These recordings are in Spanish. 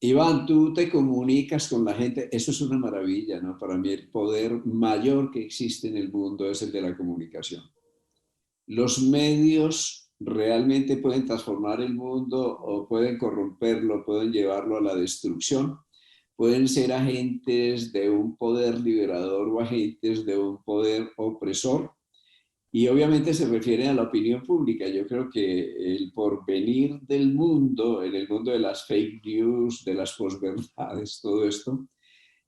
Iván, tú te comunicas con la gente, eso es una maravilla, ¿no? Para mí el poder mayor que existe en el mundo es el de la comunicación. Los medios realmente pueden transformar el mundo o pueden corromperlo, pueden llevarlo a la destrucción, pueden ser agentes de un poder liberador o agentes de un poder opresor. Y obviamente se refiere a la opinión pública. Yo creo que el porvenir del mundo, en el mundo de las fake news, de las posverdades, todo esto,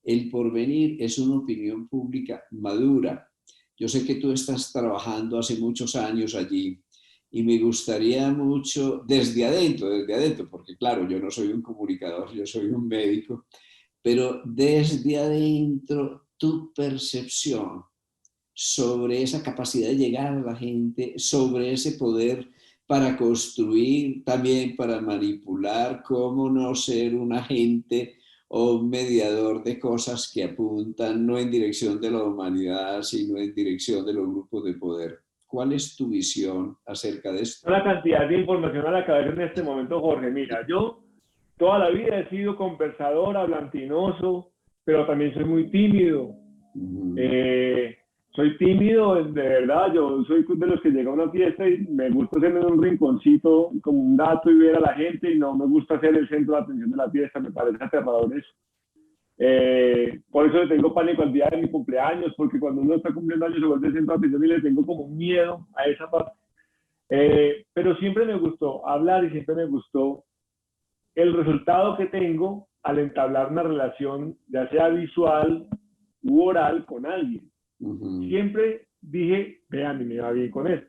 el porvenir es una opinión pública madura. Yo sé que tú estás trabajando hace muchos años allí y me gustaría mucho, desde adentro, porque claro, yo no soy un comunicador, yo soy un médico, pero desde adentro, tu percepción sobre esa capacidad de llegar a la gente, sobre ese poder para construir, también para manipular, cómo no ser un agente o un mediador de cosas que apuntan no en dirección de la humanidad, sino en dirección de los grupos de poder. ¿Cuál es tu visión acerca de esto? Una cantidad de información a la cabeza en este momento, Jorge. Mira, yo toda la vida he sido conversador, hablantinoso, pero también soy muy tímido. Uh-huh. Eh, Soy tímido, de verdad. Yo soy de los que llega a una fiesta y me gusta hacerme en un rinconcito como un gato y ver a la gente, y no me gusta ser el centro de atención de la fiesta. Me parece aterrador eso. Por eso le tengo pánico al día de mi cumpleaños, porque cuando uno está cumpliendo años se vuelve el centro de atención y le tengo como un miedo a esa parte. Pero siempre me gustó hablar y siempre me gustó el resultado que tengo al entablar una relación, ya sea visual u oral, con alguien. Uh-huh. Siempre dije, vean, me va bien con esto.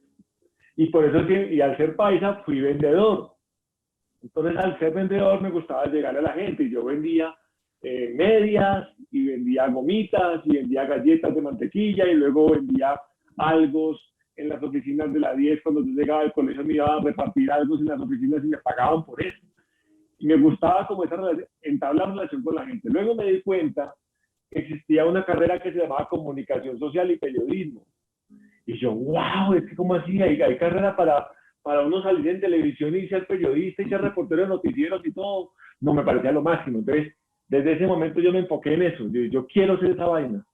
Y por eso, y al ser paisa, fui vendedor. Entonces, al ser vendedor, me gustaba llegar a la gente. Y yo vendía medias, y vendía gomitas, y vendía galletas de mantequilla, y luego vendía algo en las oficinas de la 10. Cuando yo llegaba al colegio, me iba a repartir algo en las oficinas y me pagaban por eso. Y me gustaba como esa relación, entablar relación con la gente. Luego me di cuenta que existía una carrera que se llamaba comunicación social y periodismo. Y yo, wow, es que como así, hay carrera para uno salir en televisión y ser periodista y ser reportero de noticieros y todo. No, me parecía lo máximo. Entonces, desde ese momento yo me enfoqué en eso. Yo quiero hacer esa vaina.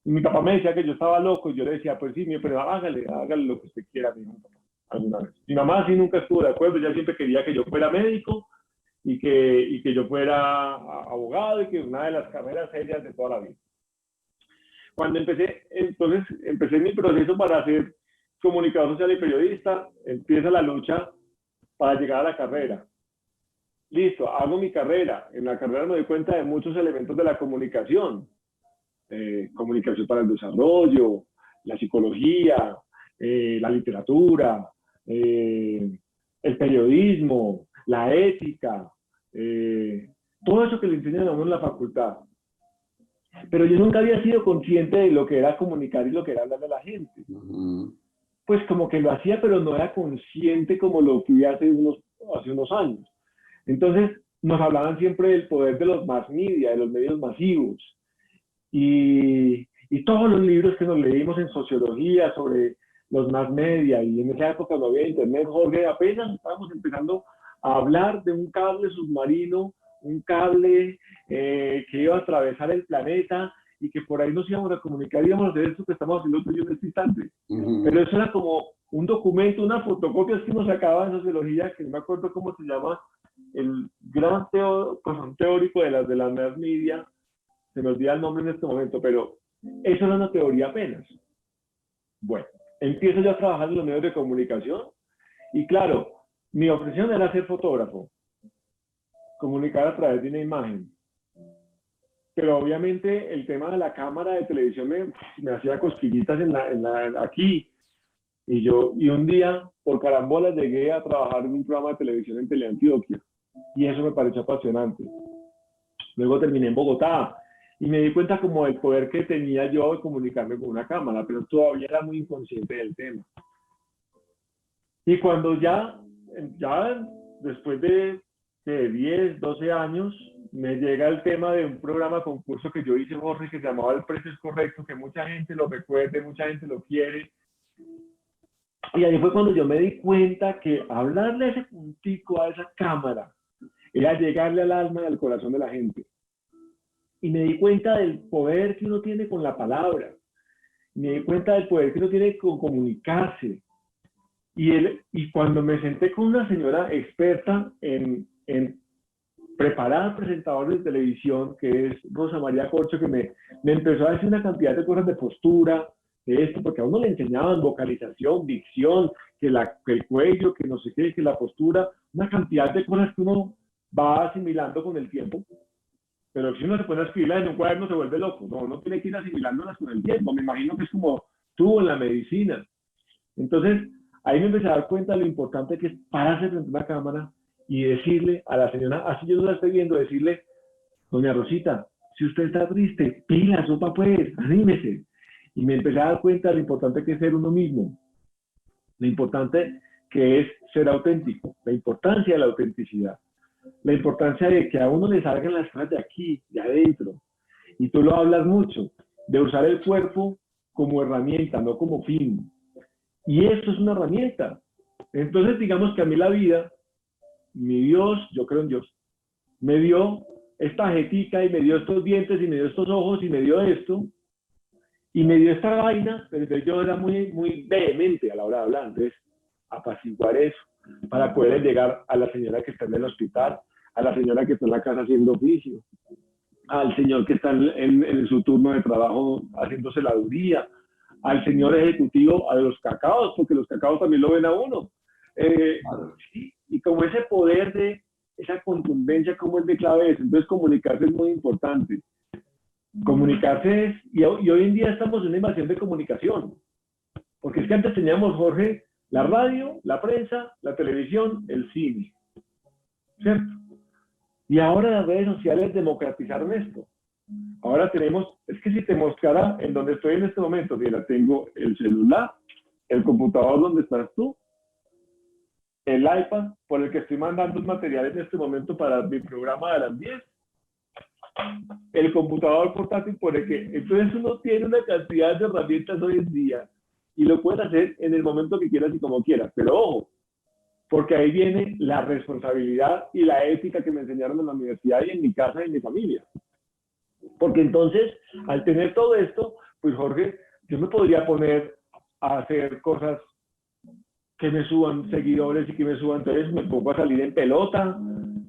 Y mi papá me decía que yo estaba loco y yo le decía, pues sí, pero hágale lo que usted quiera, mi papá, alguna vez. Mi mamá sí nunca estuvo de acuerdo, ella siempre quería que yo fuera médico y que yo fuera abogado y que una de las carreras serias de toda la vida. Cuando empecé mi proceso para ser comunicador social y periodista, empieza la lucha para llegar a la carrera. Listo, hago mi carrera. En la carrera me doy cuenta de muchos elementos de la comunicación. Comunicación para el desarrollo, la psicología, la literatura, el periodismo, la ética, todo eso que le enseñan a uno en la facultad. Pero yo nunca había sido consciente de lo que era comunicar y lo que era hablar a la gente. Uh-huh. Pues como que lo hacía, pero no era consciente como lo fui hace unos años. Entonces nos hablaban siempre del poder de los mass media, de los medios masivos. Y todos los libros que nos leímos en sociología sobre los mass media, y en esa época no había internet, Jorge, apenas estábamos empezando a hablar de un cable submarino, un cable que iba a atravesar el planeta y que por ahí nos íbamos a comunicar, íbamos a hacer esto que estamos haciendo tú y yo en este instante. Uh-huh. Pero eso era como un documento, una fotocopia que nos sacaba en sociología, que no me acuerdo cómo se llama, el gran teórico de las mass media, se me olvida el nombre en este momento, pero eso era una teoría apenas. Bueno, empiezo yo a trabajar en los medios de comunicación y claro, mi ofrección era ser fotógrafo, comunicar a través de una imagen. Pero obviamente el tema de la cámara de televisión me hacía cosquillitas aquí. Y un día, por carambola, llegué a trabajar en un programa de televisión en Teleantioquia. Y eso me pareció apasionante. Luego terminé en Bogotá y me di cuenta como del poder que tenía yo de comunicarme con una cámara, pero todavía era muy inconsciente del tema. Y cuando ya después de 10, 12 años, me llega el tema de un programa concurso que yo hice, Jorge, que se llamaba El Precio es Correcto, que mucha gente lo recuerde, mucha gente lo quiere. Y ahí fue cuando yo me di cuenta que hablarle a ese puntico, a esa cámara, era llegarle al alma y al corazón de la gente. Y me di cuenta del poder que uno tiene con la palabra. Me di cuenta del poder que uno tiene con comunicarse. Y cuando me senté con una señora experta en preparar presentadores de televisión, que es Rosa María Corcho, que me empezó a decir una cantidad de cosas de postura, de esto, porque a uno le enseñaban vocalización, dicción, que el cuello, que no sé qué, que la postura, una cantidad de cosas que uno va asimilando con el tiempo. Pero si uno se pone a escribirlas en un cuaderno se vuelve loco. No, uno tiene que ir asimilándolas con el tiempo. Me imagino que es como tú en la medicina. Entonces, ahí me empecé a dar cuenta de lo importante que es pararse frente a una cámara y decirle a la señora, así yo no la estoy viendo, decirle, doña Rosita, si usted está triste, pila, sopa pues, anímese. Y me empecé a dar cuenta de lo importante que es ser uno mismo, lo importante que es ser auténtico, la importancia de la autenticidad, la importancia de que a uno le salgan las cosas de aquí, de adentro. Y tú lo hablas mucho, de usar el cuerpo como herramienta, no como fin. Y esto es una herramienta. Entonces, digamos que a mí la vida, mi Dios, yo creo en Dios, me dio esta jetica y me dio estos dientes y me dio estos ojos y me dio esto y me dio esta vaina, pero entonces yo era muy vehemente a la hora de hablar, entonces apaciguar eso para poder llegar a la señora que está en el hospital, a la señora que está en la casa haciendo oficio, al señor que está en su turno de trabajo haciendo celaduría, al señor ejecutivo, a los cacaos, porque los cacaos también lo ven a uno. Sí, y como ese poder de esa contundencia, como es de clave eso. Entonces comunicarse es muy importante. Comunicarse es, y hoy en día estamos en una invasión de comunicación, porque es que antes teníamos, Jorge, la radio, la prensa, la televisión, el cine, ¿cierto? Y ahora las redes sociales democratizaron esto. Ahora tenemos, es que si te mostrara en donde estoy en este momento, mira, tengo el celular, el computador donde estás tú, el iPad por el que estoy mandando un material en este momento para mi programa de las 10, el computador portátil por el que, entonces uno tiene una cantidad de herramientas hoy en día y lo puedes hacer en el momento que quieras y como quieras, pero ojo, porque ahí viene la responsabilidad y la ética que me enseñaron en la universidad y en mi casa y en mi familia. Porque entonces, al tener todo esto, pues Jorge, yo me podría poner a hacer cosas que me suban seguidores y que me suban, entonces me pongo a salir en pelota.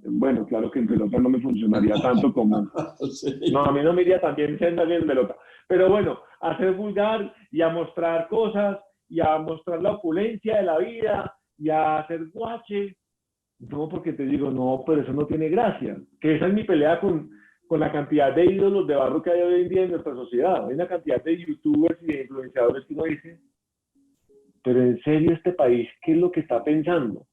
Bueno, claro que en pelota no me funcionaría tanto como... No, a mí no me iría tan bien salir en pelota. Pero bueno, a ser vulgar y a mostrar cosas y a mostrar la opulencia de la vida y a hacer guache. No, porque te digo, no, pero eso no tiene gracia. Que esa es mi pelea con la cantidad de ídolos de barro que hay hoy en día en nuestra sociedad. Hay una cantidad de youtubers y de influenciadores que uno dice, pero en serio este país, ¿qué es lo que está pensando?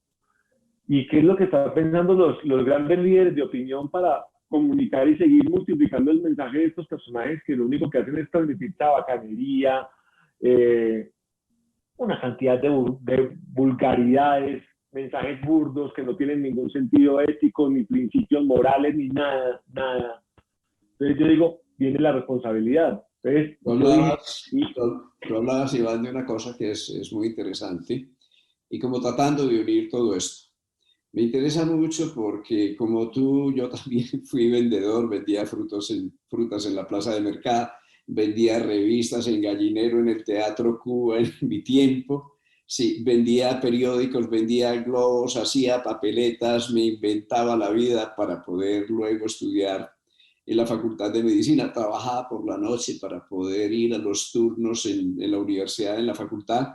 ¿Y qué es lo que están pensando los grandes líderes de opinión para comunicar y seguir multiplicando el mensaje de estos personajes que lo único que hacen es transmitir tabacanería, una cantidad de vulgaridades, mensajes burdos que no tienen ningún sentido ético, ni principios morales, ni nada, nada. Entonces yo digo, viene la responsabilidad. Entonces, tú hablabas, Iván, de una cosa que es muy interesante y como tratando de unir todo esto. Me interesa mucho porque como tú, yo también fui vendedor, vendía frutas en la plaza de mercado, vendía revistas en Gallinero, en el Teatro Cuba, en mi tiempo. Sí, vendía periódicos, vendía globos, hacía papeletas, me inventaba la vida para poder luego estudiar en la Facultad de Medicina. Trabajaba por la noche para poder ir a los turnos en la universidad, en la facultad.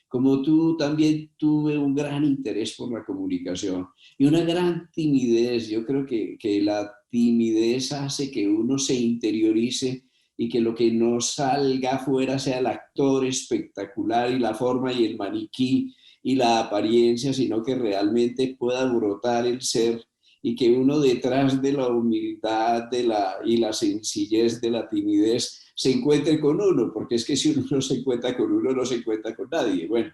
Como tú, también tuve un gran interés por la comunicación y una gran timidez. Yo creo que la timidez hace que uno se interiorice y que lo que no salga afuera sea el actor espectacular y la forma y el maniquí y la apariencia, sino que realmente pueda brotar el ser y que uno detrás de la humildad y la sencillez de la timidez se encuentre con uno, porque es que si uno no se encuentra con uno, no se encuentra con nadie. Bueno,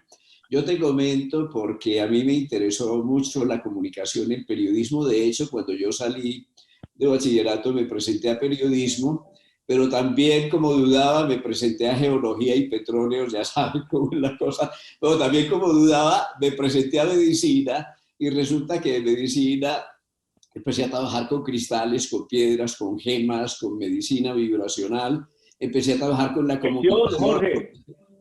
yo te comento porque a mí me interesó mucho la comunicación, el periodismo. De hecho, cuando yo salí de bachillerato me presenté a periodismo, pero también como dudaba me presenté a geología y petróleo, ya saben cómo es la cosa, pero también como dudaba me presenté a medicina y resulta que en medicina empecé a trabajar con cristales, con piedras, con gemas, con medicina vibracional. Empecé a trabajar con la comunicación, Jorge.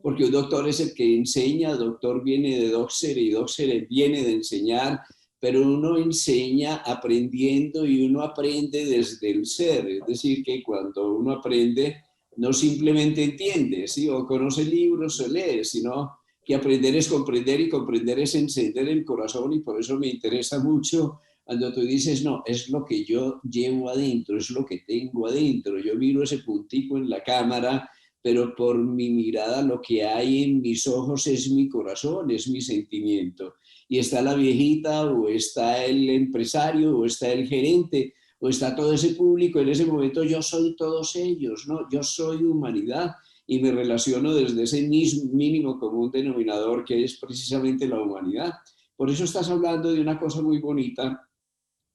porque un doctor es el que enseña, el doctor viene de Doxere y Doxere viene de enseñar, pero uno enseña aprendiendo y uno aprende desde el ser. Es decir, que cuando uno aprende, no simplemente entiende, ¿sí? O conoce libros o lee, sino que aprender es comprender y comprender es encender el corazón, y por eso me interesa mucho cuando tú dices, no, es lo que yo llevo adentro, es lo que tengo adentro. Yo miro ese puntico en la cámara, pero por mi mirada lo que hay en mis ojos es mi corazón, es mi sentimiento. Y está la viejita, o está el empresario, o está el gerente, o está todo ese público. En ese momento yo soy todos ellos, ¿no? Yo soy humanidad y me relaciono desde ese mínimo común denominador que es precisamente la humanidad. Por eso estás hablando de una cosa muy bonita,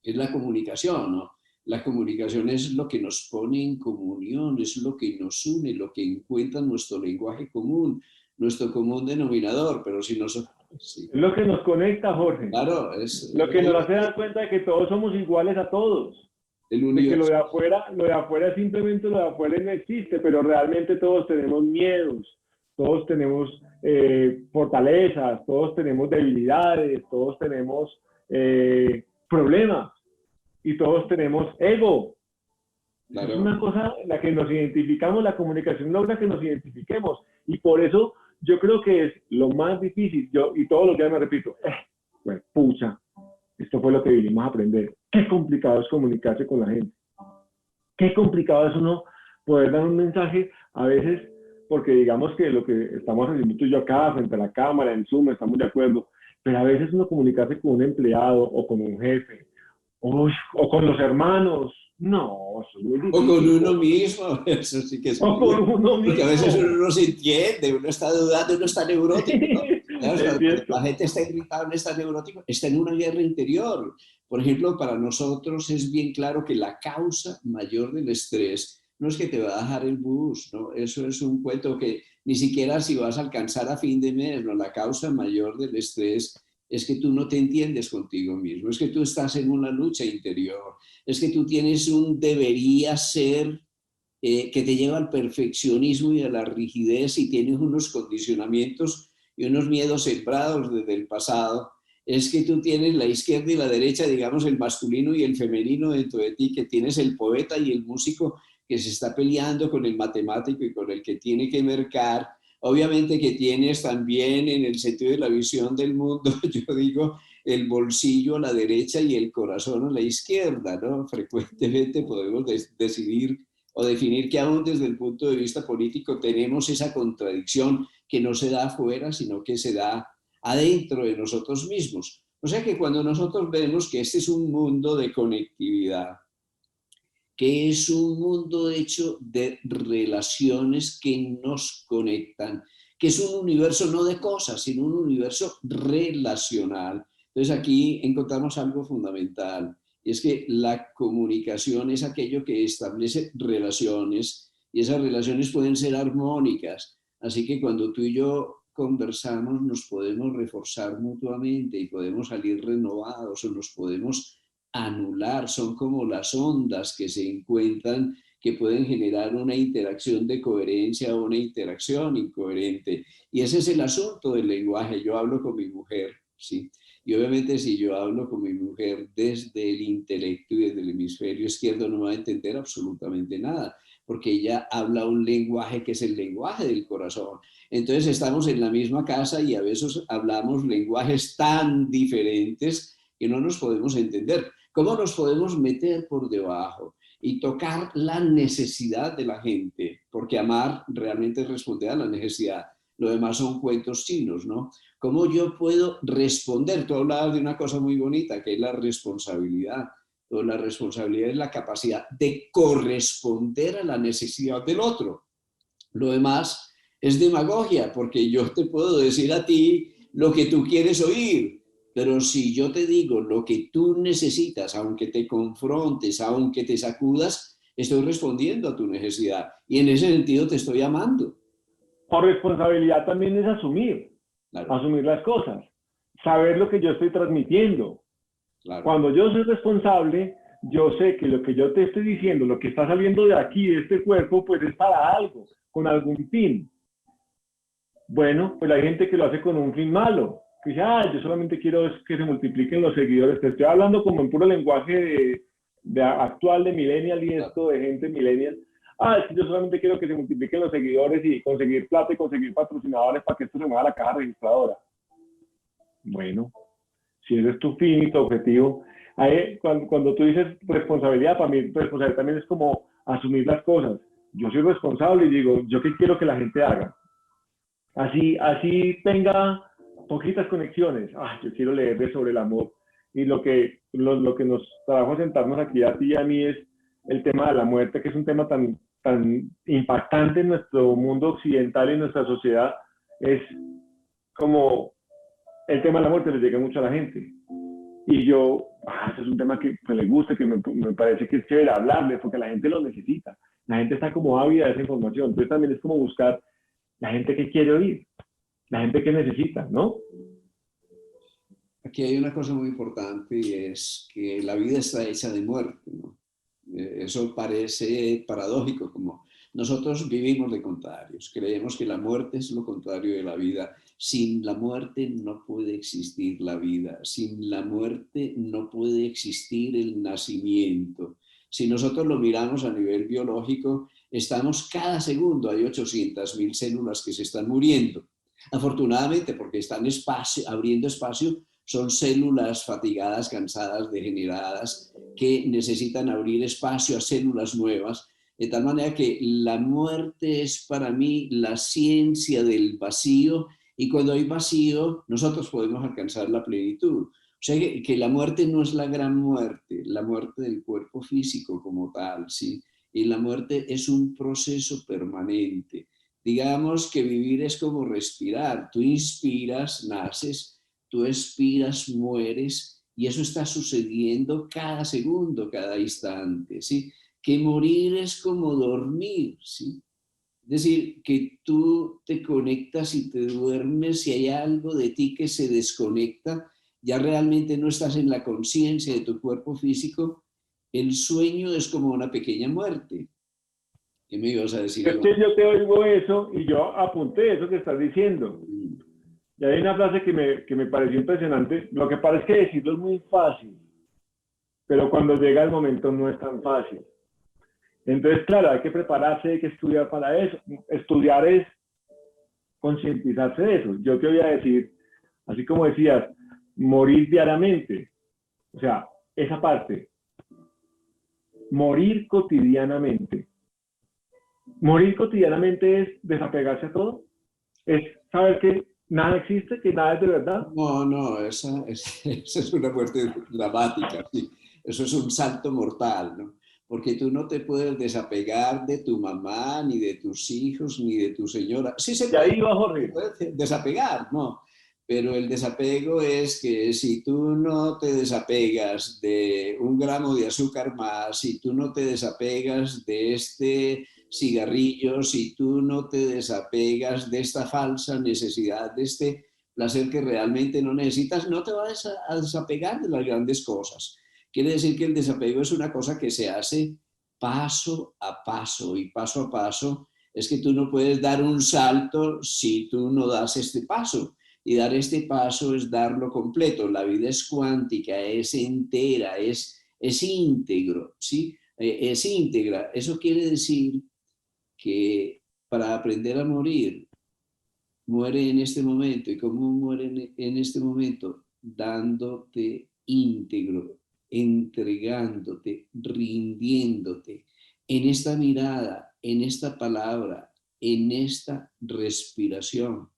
es la comunicación, ¿no? La comunicación es lo que nos pone en comunión, es lo que nos une, lo que encuentra nuestro lenguaje común, nuestro común denominador, pero si nosotros... Sí. Es lo que nos conecta, Jorge. Claro, es Lo que nos hace dar cuenta de que todos somos iguales a todos. el De que universo. lo de afuera simplemente lo de afuera no existe, pero realmente todos tenemos miedos, todos tenemos fortalezas, todos tenemos debilidades, todos tenemos problemas y todos tenemos ego. Claro. Es una cosa en la que nos identificamos, la comunicación logra que nos identifiquemos, y por eso yo creo que es lo más difícil. Yo, y todos los días me repito, pues pucha, esto fue lo que vinimos a aprender. Qué complicado es comunicarse con la gente. Qué complicado es uno poder dar un mensaje a veces, porque digamos que lo que estamos haciendo tú y yo acá, frente a la cámara, en Zoom, estamos de acuerdo, pero a veces uno comunicarse con un empleado o con un jefe, o con los hermanos, no, eso es muy difícil. O con uno mismo, eso sí que es. O con uno mismo. Porque a veces uno no se entiende, uno está dudando, uno está neurótico, ¿no? Claro, la gente está irritada, está neurótico, está en una guerra interior. Por ejemplo, para nosotros es bien claro que la causa mayor del estrés no es que te va a dejar el bus, ¿no? Eso es un cuento que ni siquiera si vas a alcanzar a fin de mes, ¿no? La causa mayor del estrés es que tú no te entiendes contigo mismo, es que tú estás en una lucha interior, es que tú tienes un debería ser que te lleva al perfeccionismo y a la rigidez, y tienes unos condicionamientos y unos miedos sembrados desde el pasado. Es que tú tienes la izquierda y la derecha, digamos, el masculino y el femenino dentro de ti, que tienes el poeta y el músico que se está peleando con el matemático y con el que tiene que mercar. Obviamente que tienes también, en el sentido de la visión del mundo, yo digo, el bolsillo a la derecha y el corazón a la izquierda, ¿no? Frecuentemente podemos decidir o definir que aún desde el punto de vista político tenemos esa contradicción que no se da afuera, sino que se da adentro de nosotros mismos. O sea que cuando nosotros vemos que este es un mundo de conectividad, que es un mundo hecho de relaciones que nos conectan, que es un universo no de cosas, sino un universo relacional. Entonces aquí encontramos algo fundamental, y es que la comunicación es aquello que establece relaciones, y esas relaciones pueden ser armónicas. Así que cuando tú y yo conversamos, nos podemos reforzar mutuamente y podemos salir renovados, o nos podemos anular. Son como las ondas que se encuentran, que pueden generar una interacción de coherencia o una interacción incoherente. Y ese es el asunto del lenguaje. Yo hablo con mi mujer, ¿sí? Y obviamente si yo hablo con mi mujer desde el intelecto y desde el hemisferio izquierdo, no va a entender absolutamente nada, porque ella habla un lenguaje que es el lenguaje del corazón. Entonces estamos en la misma casa y a veces hablamos lenguajes tan diferentes que no nos podemos entender. ¿Cómo nos podemos meter por debajo y tocar la necesidad de la gente? Porque amar realmente es responder a la necesidad. Lo demás son cuentos chinos, ¿no? ¿Cómo yo puedo responder? Tú hablabas de una cosa muy bonita, que es la responsabilidad. Pero la responsabilidad es la capacidad de corresponder a la necesidad del otro. Lo demás es demagogia, porque yo te puedo decir a ti lo que tú quieres oír, pero si yo te digo lo que tú necesitas, aunque te confrontes, aunque te sacudas, estoy respondiendo a tu necesidad, y en ese sentido te estoy amando. Por responsabilidad también es asumir, Claro. asumir las cosas, saber lo que yo estoy transmitiendo. claro. Cuando yo soy responsable, yo sé que lo que yo te estoy diciendo, lo que está saliendo de aquí, de este cuerpo, pues es para algo, con algún fin. Bueno, pues hay gente que lo hace con un fin malo, que dice, ah, yo solamente quiero que se multipliquen los seguidores. Te estoy hablando como en puro lenguaje actual de millennial y Claro. esto de gente millennial. Ah, es que yo solamente quiero que se multipliquen los seguidores y conseguir plata y conseguir patrocinadores para que esto se mueva a la caja registradora. Bueno, si ese es tu fin y tu objetivo, ahí, cuando tú dices responsabilidad, para mí responsabilidad también es como asumir las cosas. Yo soy responsable y digo, ¿yo qué quiero que la gente haga? Así tenga poquitas conexiones. Ah, yo quiero leer sobre el amor. Y lo que nos trajo a sentarnos aquí a ti y a mí es el tema de la muerte, que es un tema tan impactante en nuestro mundo occidental y en nuestra sociedad. Es como el tema de la muerte le llega mucho a la gente. Y yo, ese es un tema que le gusta, que me parece que es chévere hablarle, porque la gente lo necesita. La gente está como ávida de esa información. Entonces también es como buscar la gente que quiere oír, la gente que necesita, ¿no? Aquí hay una cosa muy importante y es que la vida está hecha de muerte, ¿no? Eso parece paradójico, como nosotros vivimos de contrarios, creemos que la muerte es lo contrario de la vida. Sin la muerte no puede existir la vida, sin la muerte no puede existir el nacimiento. Si nosotros lo miramos a nivel biológico, estamos cada segundo, hay 800.000 células que se están muriendo. Afortunadamente, porque están abriendo espacio, son células fatigadas, cansadas, degeneradas, que necesitan abrir espacio a células nuevas, de tal manera que la muerte es para mí la ciencia del vacío, y cuando hay vacío, nosotros podemos alcanzar la plenitud. O sea que la muerte no es la gran muerte, la muerte del cuerpo físico como tal, ¿sí? Y la muerte es un proceso permanente. Digamos que vivir es como respirar. Tú inspiras, naces, tú expiras, mueres, y eso está sucediendo cada segundo, cada instante, ¿sí? Que morir es como dormir, ¿sí? Es decir, que tú te conectas y te duermes y hay algo de ti que se desconecta, ya realmente no estás en la conciencia de tu cuerpo físico. El sueño es como una pequeña muerte. ¿Qué me ibas a decir, Es Iván? que yo te oigo eso y yo apunté eso que estás diciendo. Y hay una frase que me pareció impresionante. Lo que parece que decirlo es muy fácil, pero cuando llega el momento no es tan fácil. Entonces, claro, hay que prepararse, hay que estudiar para eso. Estudiar es concientizarse de eso. Yo te voy a decir, así como decías, morir diariamente. O sea, esa parte, morir cotidianamente. Morir cotidianamente es desapegarse a todo, es saber que nada existe, que nada es de verdad. No, no, esa es una muerte dramática, sí. Eso es un salto mortal, ¿no? Porque tú no te puedes desapegar de tu mamá, ni de tus hijos, ni de tu señora. Sí Y ahí va Jorge. se puede desapegar, ¿no? Pero el desapego es que si tú no te desapegas de un gramo de azúcar más, si tú no te desapegas de este cigarrillo, si tú no te desapegas de esta falsa necesidad, de este placer que realmente no necesitas, no te vas a desapegar de las grandes cosas. Quiere decir que el desapego es una cosa que se hace paso a paso, y paso a paso es que tú no puedes dar un salto si tú no das este paso. Y dar este paso es darlo completo. La vida es cuántica, es entera, es íntegro, ¿sí? Es íntegra. Eso quiere decir que para aprender a morir, muere en este momento. ¿Y cómo muere en este momento? Dándote íntegro, entregándote, rindiéndote en esta mirada, en esta palabra, en esta respiración.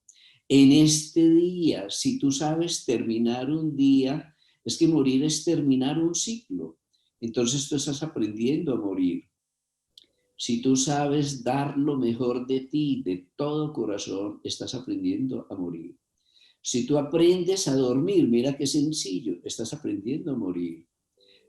En este día, si tú sabes terminar un día, es que morir es terminar un ciclo. Entonces tú estás aprendiendo a morir. Si tú sabes dar lo mejor de ti, de todo corazón, estás aprendiendo a morir. Si tú aprendes a dormir, mira qué sencillo, estás aprendiendo a morir.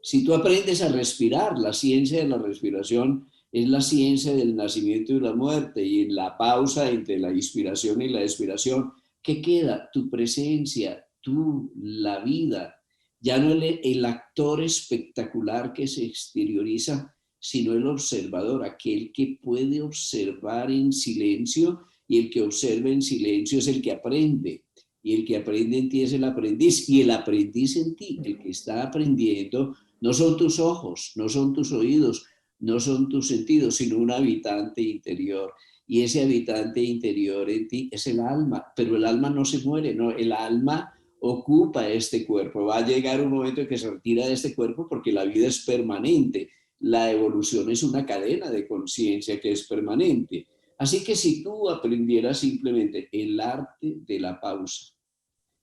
Si tú aprendes a respirar, la ciencia de la respiración es la ciencia del nacimiento y la muerte, y en la pausa entre la inspiración y la expiración, ¿qué queda? Tu presencia, tú, la vida. Ya no el actor espectacular que se exterioriza, sino el observador, aquel que puede observar en silencio, y el que observa en silencio es el que aprende. Y el que aprende en ti es el aprendiz, y el aprendiz en ti, el que está aprendiendo, no son tus ojos, no son tus oídos, no son tus sentidos, sino un habitante interior. Y ese habitante interior en ti es el alma, pero el alma no se muere, no, el alma ocupa este cuerpo. Va a llegar un momento en que se retira de este cuerpo porque la vida es permanente. La evolución es una cadena de conciencia que es permanente. Así que si tú aprendieras simplemente el arte de la pausa,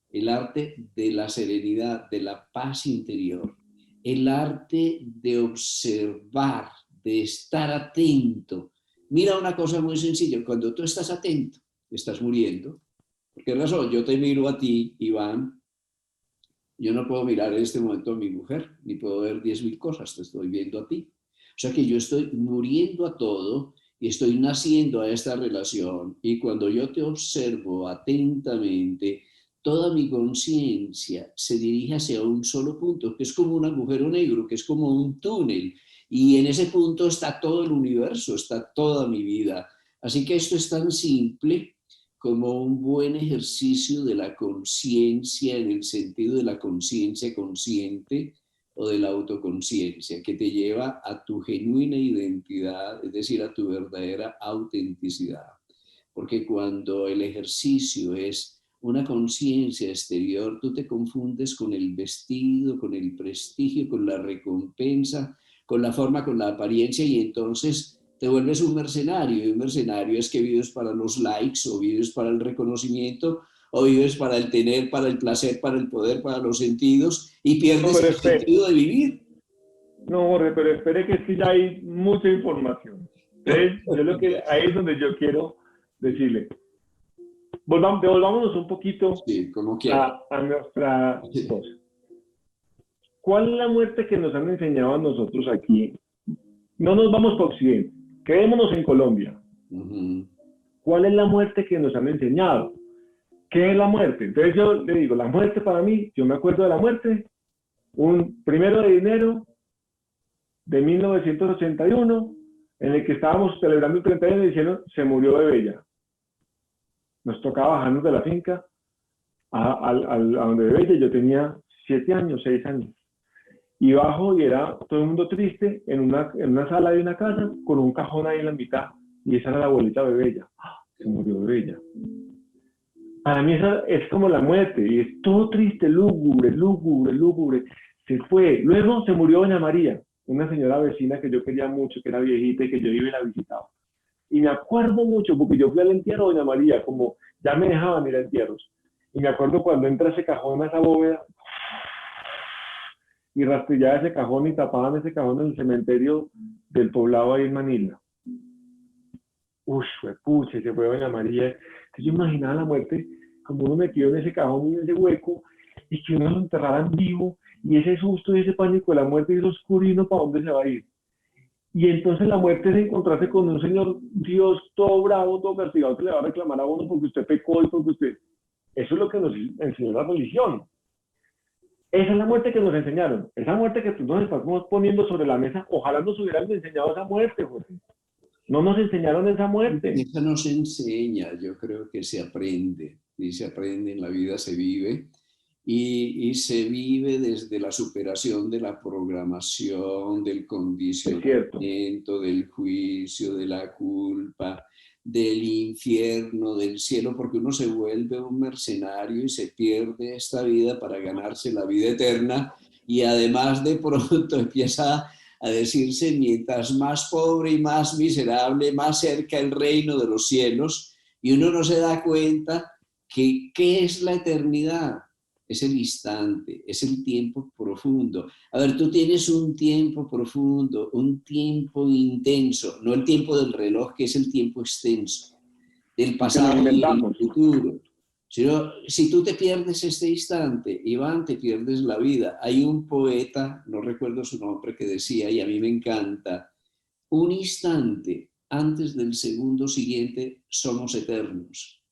el arte de la serenidad, de la paz interior, el arte de observar, de estar atento. Mira una cosa muy sencilla, cuando tú estás atento, estás muriendo. ¿Por qué razón? Yo te miro a ti, Iván, yo no puedo mirar en este momento a mi mujer, ni puedo ver 10.000 cosas, te estoy viendo a ti. O sea que yo estoy muriendo a todo y estoy naciendo a esta relación, y cuando yo te observo atentamente, toda mi conciencia se dirige hacia un solo punto, que es como un agujero negro, que es como un túnel, y en ese punto está todo el universo, está toda mi vida. Así que esto es tan simple como un buen ejercicio de la conciencia, en el sentido de la conciencia consciente o de la autoconciencia, que te lleva a tu genuina identidad, es decir, a tu verdadera autenticidad. Porque cuando el ejercicio es una conciencia exterior, tú te confundes con el vestido, con el prestigio, con la recompensa, con la forma, con la apariencia, y entonces te vuelves un mercenario. Y un mercenario es que vives para los likes, o vives para el reconocimiento, o vives para el tener, para el placer, para el poder, para los sentidos, y No, pierdes pero el espere, sentido de vivir. no, Jorge, pero espere que es que ya hay mucha información. Entonces, yo lo que, ahí es donde yo quiero decirle, devolvámonos un poquito Sí, como quiera. a nuestra Sí. cosa. ¿Cuál es la muerte que nos han enseñado a nosotros aquí? No nos vamos para Occidente, quedémonos en Colombia. Uh-huh. ¿Cuál es la muerte que nos han enseñado? ¿Qué es la muerte? Entonces yo le digo, la muerte para mí, yo me acuerdo de la muerte, un 1 de enero de 1981, en el que estábamos celebrando el 31 de diciembre, se murió Bebella. Nos tocaba bajarnos de la finca a donde Bebella, yo tenía 7 años, 6 años. Y bajo y era todo el mundo triste en una sala de una casa con un cajón ahí en la mitad. Y esa era la abuelita Bebella. Se murió Bebella. Para mí esa es como la muerte, y es todo triste, lúgubre, lúgubre, lúgubre. Se fue. Luego se murió doña María, una señora vecina que yo quería mucho, que era viejita y que yo iba y la visitaba. Y me acuerdo mucho, porque yo fui al entierro de doña María, como ya me dejaban ir a entierros. Y me acuerdo cuando entra ese cajón a esa bóveda, y rastrillaba ese cajón y tapaban ese cajón en el cementerio del poblado ahí en Manila. Uy, pucha, se fue doña María. Entonces yo imaginaba la muerte como uno metido en ese cajón, en ese hueco, y que uno lo enterraran vivo, y ese susto y ese pánico de la muerte, y eso oscuro, y uno para dónde se va a ir. Y entonces la muerte es encontrarse con un señor Dios todo bravo, todo castigado, que le va a reclamar a uno porque usted pecó y porque usted... Eso es lo que nos enseñó la religión. Esa es la muerte que nos enseñaron. Esa muerte que tú nos estamos poniendo sobre la mesa, ojalá nos hubieran enseñado esa muerte, Jorge. No nos enseñaron esa muerte. Eso no se enseña, yo creo que se aprende, y se aprende en la vida, se vive, y se vive desde la superación de la programación, del Es cierto. condicionamiento, del juicio, de la culpa, del infierno, del cielo, porque uno se vuelve un mercenario y se pierde esta vida para ganarse la vida eterna, y además de pronto empieza a decirse, mientras más pobre y más miserable, más cerca el reino de los cielos, y uno no se da cuenta que ¿qué es la eternidad? Es el instante, es el tiempo profundo. A ver, tú tienes un tiempo profundo, un tiempo intenso, no el tiempo del reloj, que es el tiempo extenso, del El que nos pasado y el inventamos. futuro. Si tú te pierdes este instante, Iván, te pierdes la vida. Hay un poeta, no recuerdo su nombre, que decía, y a mí me encanta, un instante antes del segundo siguiente somos eternos.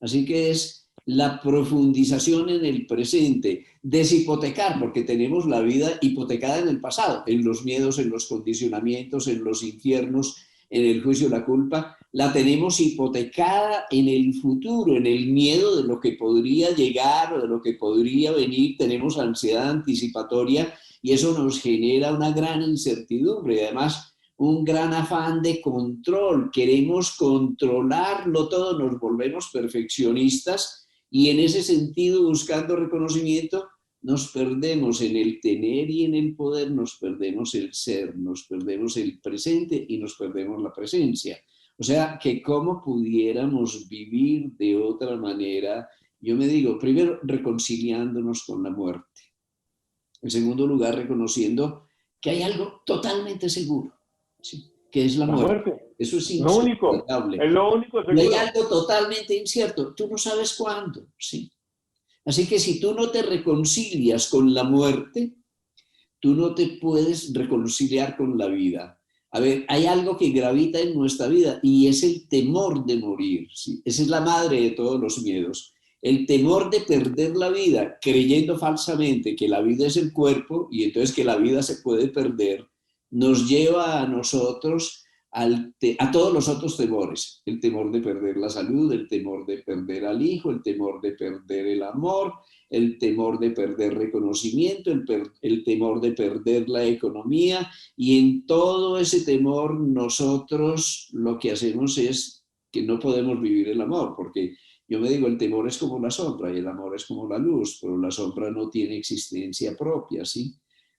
Así que es la profundización en el presente, deshipotecar, porque tenemos la vida hipotecada en el pasado, en los miedos, en los condicionamientos, en los infiernos, en el juicio y la culpa, la tenemos hipotecada en el futuro, en el miedo de lo que podría llegar o de lo que podría venir, tenemos ansiedad anticipatoria y eso nos genera una gran incertidumbre y además un gran afán de control, queremos controlarlo todo, nos volvemos perfeccionistas y en ese sentido, buscando reconocimiento, nos perdemos en el tener y en el poder, nos perdemos el ser, nos perdemos el presente y nos perdemos la presencia. O sea, que cómo pudiéramos vivir de otra manera, yo me digo, primero, reconciliándonos con la muerte. En segundo lugar, reconociendo que hay algo totalmente seguro, ¿sí? Que es la muerte. Eso es lo único, insuperable. es lo único seguro. Y hay algo totalmente incierto, tú no sabes cuándo, ¿sí? Así que si tú no te reconcilias con la muerte, tú no te puedes reconciliar con la vida. A ver, hay algo que gravita en nuestra vida y es el temor de morir, ¿sí? Esa es la madre de todos los miedos. El temor de perder la vida, creyendo falsamente que la vida es el cuerpo y entonces que la vida se puede perder, nos lleva a nosotros a todos los otros temores. El temor de perder la salud, el temor de perder al hijo, el temor de perder el amor, el temor de perder reconocimiento, el temor de perder la economía. Y en todo ese temor nosotros lo que hacemos es que no podemos vivir el amor, porque yo me digo, el temor es como la sombra y el amor es como la luz, pero la sombra no tiene existencia propia, ¿sí?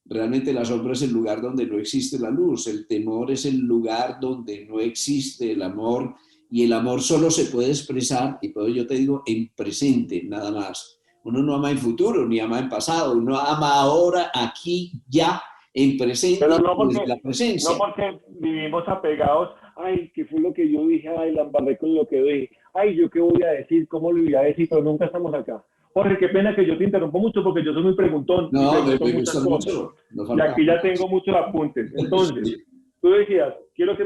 Realmente la sombra es el lugar donde no existe la luz, el temor es el lugar donde no existe el amor y el amor solo se puede expresar, y por yo te digo, en presente, nada más. Uno no ama en futuro, ni ama en pasado, uno ama ahora, aquí, ya, en presente, pero no porque, desde la presencia. no porque vivimos apegados, ay, ¿qué fue lo que yo dije? Ay, la embarré con lo que dije. Ay, ¿yo qué voy a decir? ¿Cómo lo voy a decir? Pero nunca estamos acá. Jorge, qué pena que yo te interrumpo mucho porque yo soy muy preguntón y No, pregunto me muchas gusta cosas. mucho. No Y aquí ya falta. tengo muchos apuntes. Entonces, Sí, tú decías, quiero que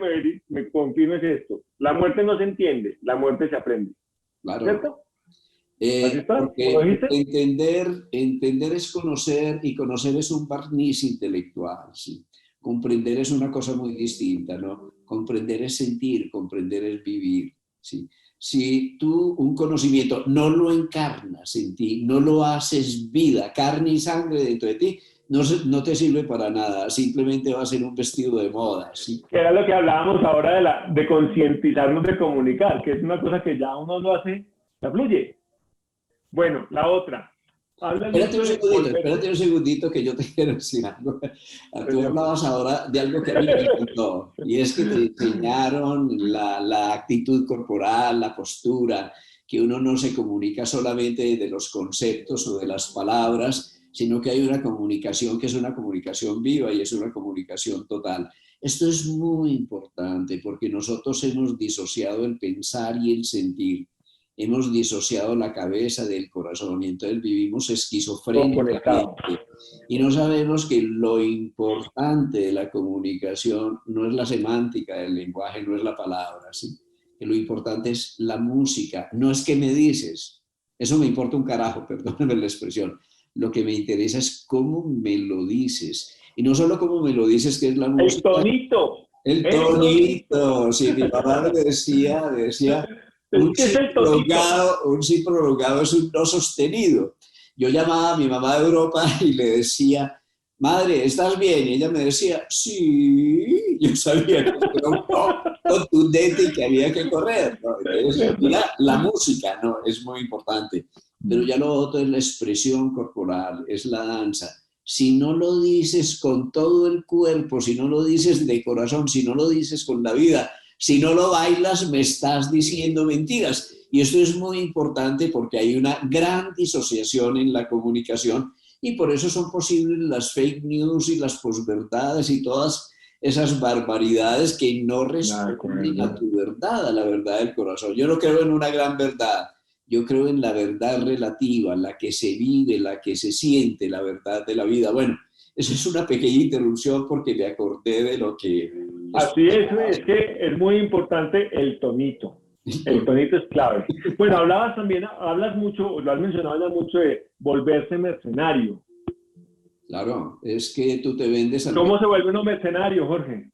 me confirmes esto. La muerte no se entiende, la muerte se aprende. claro. ¿Cierto? ¿Así está? ¿Cómo lo Porque dijiste? entender es conocer y conocer es un barniz intelectual, ¿sí? Comprender es una cosa muy distinta, ¿no? Comprender es sentir, comprender es vivir, ¿sí? Si tú un conocimiento no lo encarnas en ti, no lo haces vida, carne y sangre dentro de ti, no te sirve para nada, simplemente va a ser un vestido de moda, ¿sí? Que era lo que hablábamos ahora de concientizarnos de comunicar, que es una cosa que ya uno lo hace, la fluye. Bueno, la otra. Habla mucho de Espérate volverse. un segundito que yo te quiero decir algo. Tú Señor. hablabas ahora de algo que a mí me encantó y es que te enseñaron la actitud corporal, la postura, que uno no se comunica solamente de los conceptos o de las palabras, sino que hay una comunicación que es una comunicación viva y es una comunicación total. Esto es muy importante porque nosotros hemos disociado el pensar y el sentir. Hemos disociado la cabeza del corazón y entonces vivimos Conectado. esquizofrénicamente y no sabemos que lo importante de la comunicación no es la semántica del lenguaje, no es la palabra, ¿sí? Que lo importante es la música, no es qué me dices, eso me importa un carajo, perdóname la expresión, lo que me interesa es cómo me lo dices y no solo cómo me lo dices, que es la El música, tonito. el El tonito. tonito, sí, mi papá me decía ¿Qué es el tonito? un sí prolongado es un no sostenido. Yo llamaba a mi mamá de Europa y le decía, madre, ¿estás bien? Y ella me decía, sí. Yo sabía que era un no contundente y que había que correr, ¿no? Entonces, mira, la música, ¿no? Es muy importante. Pero ya lo otro es la expresión corporal, es la danza. Si no lo dices con todo el cuerpo, si no lo dices de corazón, si no lo dices con la vida, si no lo bailas, me estás diciendo mentiras. Y esto es muy importante porque hay una gran disociación en la comunicación y por eso son posibles las fake news y las posverdades y todas esas barbaridades que no responden a tu verdad, a la verdad del corazón. Yo no creo en una gran verdad, yo creo en la verdad relativa, la que se vive, la que se siente, la verdad de la vida. Bueno, eso es una pequeña interrupción porque me acordé de lo que... Así es que es muy importante el tonito. El tonito es clave. Bueno, hablabas también, hablas mucho, lo has mencionado ya mucho de volverse mercenario. Claro, es que tú te vendes al ¿Cómo mejor, se vuelve uno mercenario, Jorge?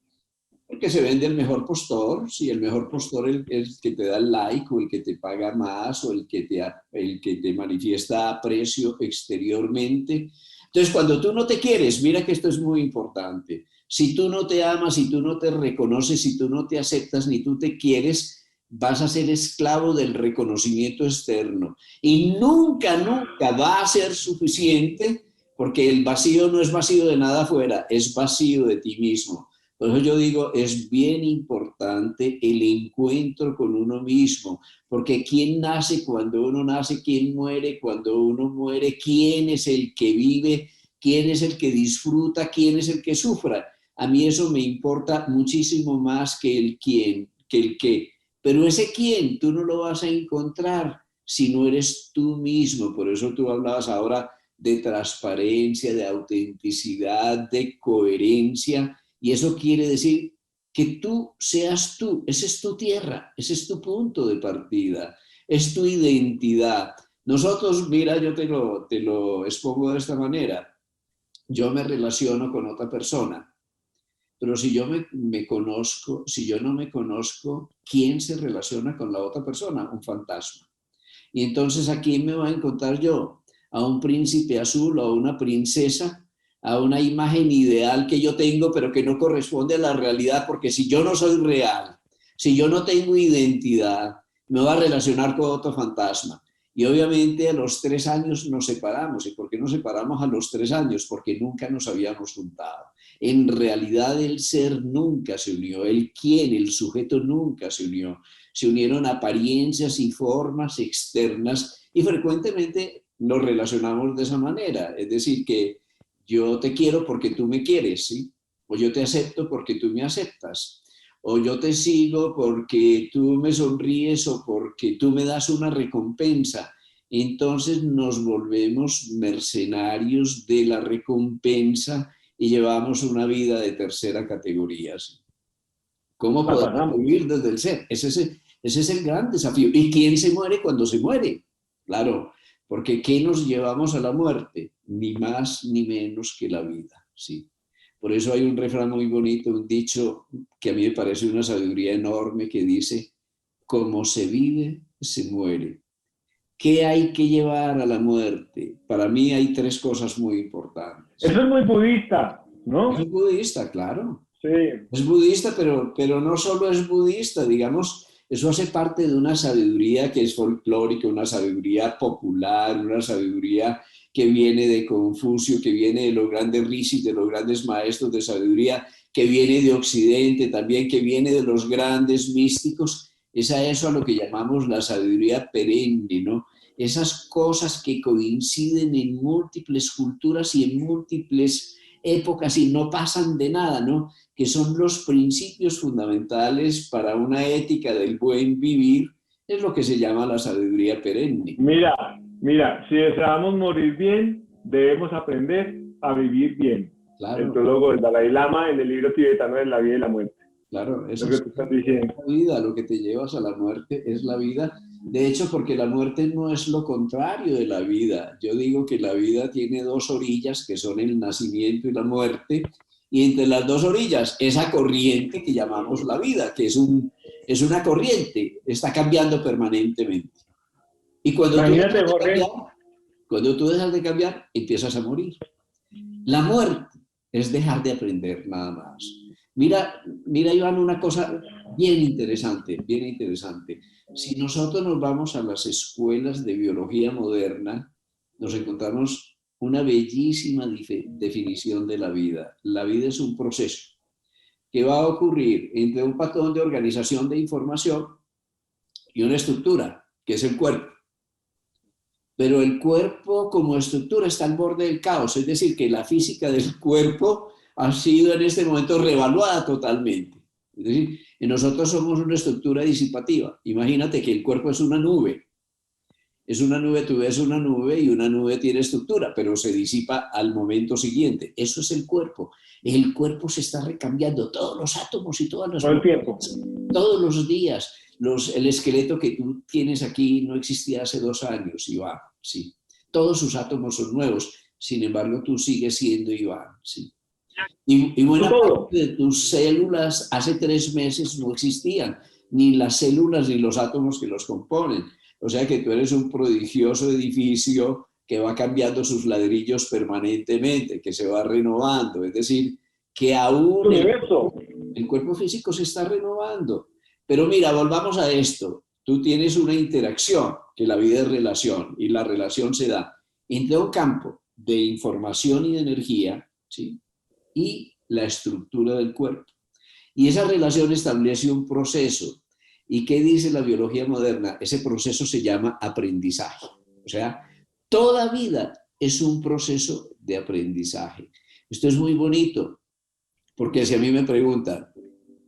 porque se vende el mejor postor, si el mejor postor es el que te da el like o el que te paga más o el que te manifiesta aprecio exteriormente. Entonces, cuando tú no te quieres, mira que esto es muy importante. Si tú no te amas, si tú no te reconoces, si tú no te aceptas ni tú te quieres, vas a ser esclavo del reconocimiento externo. Y nunca, nunca va a ser suficiente porque el vacío no es vacío de nada afuera, es vacío de ti mismo. Por eso yo digo, es bien importante el encuentro con uno mismo, porque ¿quién nace cuando uno nace? ¿Quién muere cuando uno muere? ¿Quién es el que vive? ¿Quién es el que disfruta? ¿Quién es el que sufra? A mí eso me importa muchísimo más que el quién, que el qué. Pero ese quién tú no lo vas a encontrar si no eres tú mismo. Por eso tú hablabas ahora de transparencia, de autenticidad, de coherencia. Y eso quiere decir que tú seas tú. Esa es tu tierra, ese es tu punto de partida, es tu identidad. Nosotros, mira, yo te lo expongo de esta manera. Yo me relaciono con otra persona. Pero si yo me conozco, si yo no me conozco, ¿quién se relaciona con la otra persona? Un fantasma. Y entonces, ¿a quién me voy a encontrar yo? ¿A un príncipe azul o a una princesa? ¿A una imagen ideal que yo tengo, pero que no corresponde a la realidad? Porque si yo no soy real, si yo no tengo identidad, me voy a relacionar con otro fantasma. Y obviamente a los 3 años nos separamos. ¿Y por qué nos separamos a los 3 años? Porque nunca nos habíamos juntado. En realidad el ser nunca se unió, el quién, el sujeto nunca se unió. Se unieron apariencias y formas externas y frecuentemente nos relacionamos de esa manera. Es decir, que yo te quiero porque tú me quieres, ¿sí? O yo te acepto porque tú me aceptas. O yo te sigo porque tú me sonríes o porque tú me das una recompensa. Entonces nos volvemos mercenarios de la recompensa y llevamos una vida de tercera categoría, ¿sí? ¿Cómo La podemos pasamos. vivir desde el ser? Ese es el gran desafío. ¿Y quién se muere cuando se muere? Claro, porque ¿qué nos llevamos a la muerte? Ni más ni menos que la vida, ¿sí? Por eso hay un refrán muy bonito, un dicho que a mí me parece una sabiduría enorme que dice, como se vive, se muere. ¿Qué hay que llevar a la muerte? Para mí hay 3 cosas muy importantes. Eso es muy budista, Es ¿no? budista, claro. Sí. Es budista, pero no solo es budista, digamos, eso hace parte de una sabiduría que es folclórica, una sabiduría popular, una sabiduría que viene de Confucio, que viene de los grandes rishis, de los grandes maestros de sabiduría, que viene de Occidente también, que viene de los grandes místicos. Es a eso a lo que llamamos la sabiduría perenne, ¿no? Esas cosas que coinciden en múltiples culturas y en múltiples épocas y no pasan de nada, ¿no? Que son los principios fundamentales para una ética del buen vivir, es lo que se llama la sabiduría perenne. Mira, mira, si deseamos morir bien, debemos aprender a vivir bien. El Claro, teólogo del Dalai Lama en el libro tibetano de la vida y la muerte. claro, Lo eso que es tú estás diciendo. la vida, lo que te llevas a la muerte es la vida. De hecho, porque la muerte no es lo contrario de la vida. Yo digo que la vida tiene 2 orillas, que son el nacimiento y la muerte, y entre las 2 orillas, esa corriente que llamamos la vida, que es una corriente, está cambiando permanentemente. Y cuando tú Imagínate, dejas de Jorge, cambiar, cuando tú dejas de cambiar, empiezas a morir. La muerte es dejar de aprender nada más. Mira, Iván, una cosa bien interesante, bien interesante. Si nosotros nos vamos a las escuelas de biología moderna, nos encontramos una bellísima definición de la vida. La vida es un proceso que va a ocurrir entre un patrón de organización de información y una estructura, que es el cuerpo. Pero el cuerpo como estructura está al borde del caos, es decir, que la física del cuerpo ha sido en este momento revaluada totalmente. Es decir, nosotros somos una estructura disipativa. Imagínate que el cuerpo es una nube, tú ves una nube y una nube tiene estructura, pero se disipa al momento siguiente. Eso es el cuerpo. El cuerpo se está recambiando, todos los átomos y todas las todo el tiempo. moléculas todos los días. El esqueleto que tú tienes aquí no existía hace 2 años, Iván, ¿sí? Todos sus átomos son nuevos, sin embargo tú sigues siendo Iván, ¿sí? Y buena parte de tus células hace 3 meses no existían, ni las células ni los átomos que los componen. O sea que tú eres un prodigioso edificio que va cambiando sus ladrillos permanentemente, que se va renovando. Es decir, que aún el cuerpo físico se está renovando. Pero mira, volvamos a esto. Tú tienes una interacción, que la vida es relación, y la relación se da entre un campo de información y de energía, ¿sí? Y la estructura del cuerpo. Y esa relación establece un proceso. ¿Y qué dice la biología moderna? Ese proceso se llama aprendizaje. O sea, toda vida es un proceso de aprendizaje. Esto es muy bonito, porque si a mí me preguntan,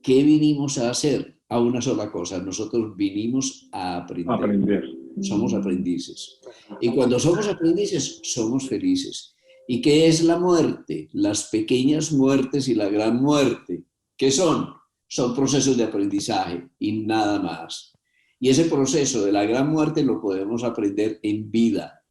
¿qué vinimos a hacer? A una sola cosa, nosotros vinimos a aprender. Somos aprendices. Y cuando somos aprendices, somos felices. ¿Y qué es la muerte? Las pequeñas muertes y la gran muerte. ¿Qué son? Son procesos de aprendizaje y nada más. Y ese proceso de la gran muerte lo podemos aprender en vida.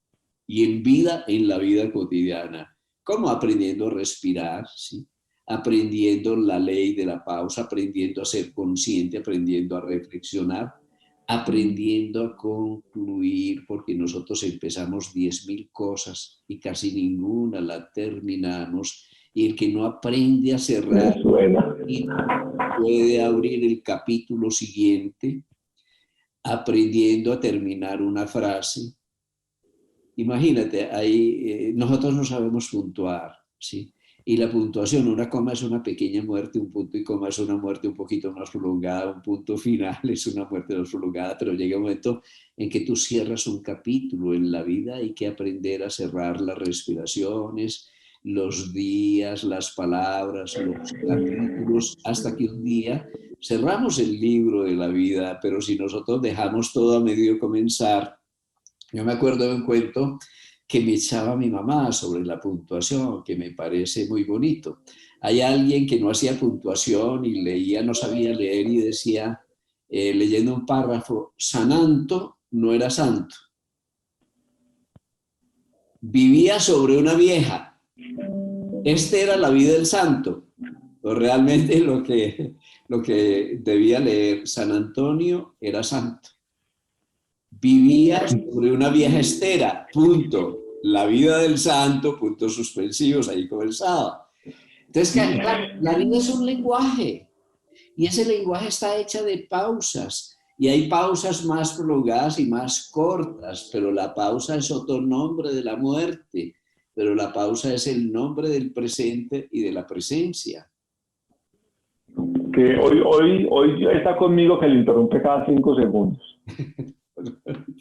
Y en vida, en la vida cotidiana. ¿Cómo? Aprendiendo a respirar, ¿sí? Aprendiendo la ley de la pausa, aprendiendo a ser consciente, aprendiendo a reflexionar, aprendiendo a concluir, porque nosotros empezamos 10.000 cosas y casi ninguna la terminamos. Y el que no aprende a cerrar puede abrir el capítulo siguiente aprendiendo a terminar una frase. Imagínate, ahí nosotros no sabemos puntuar, ¿sí? Y la puntuación, una coma es una pequeña muerte, un punto y coma es una muerte un poquito más prolongada, un punto final es una muerte más prolongada, pero llega un momento en que tú cierras un capítulo en la vida. Hay que aprender a cerrar las respiraciones, los días, las palabras, los capítulos, hasta que un día cerramos el libro de la vida. Pero si nosotros dejamos todo a medio comenzar, yo me acuerdo de un cuento que me echaba mi mamá sobre la puntuación, que me parece muy bonito. Hay alguien que no hacía puntuación y leía, no sabía leer y decía, leyendo un párrafo, Sananto no era santo. Vivía sobre una vieja. Este era la vida del santo. Pero realmente lo que debía leer, San Antonio era santo. Vivía sobre una vieja estera, punto. La vida del santo, puntos suspensivos, ahí comenzaba. Entonces, la vida es un lenguaje, y ese lenguaje está hecho de pausas, y hay pausas más prolongadas y más cortas, pero la pausa es otro nombre de la muerte, pero la pausa es el nombre del presente y de la presencia. Que hoy está conmigo que le interrumpe cada 5 segundos.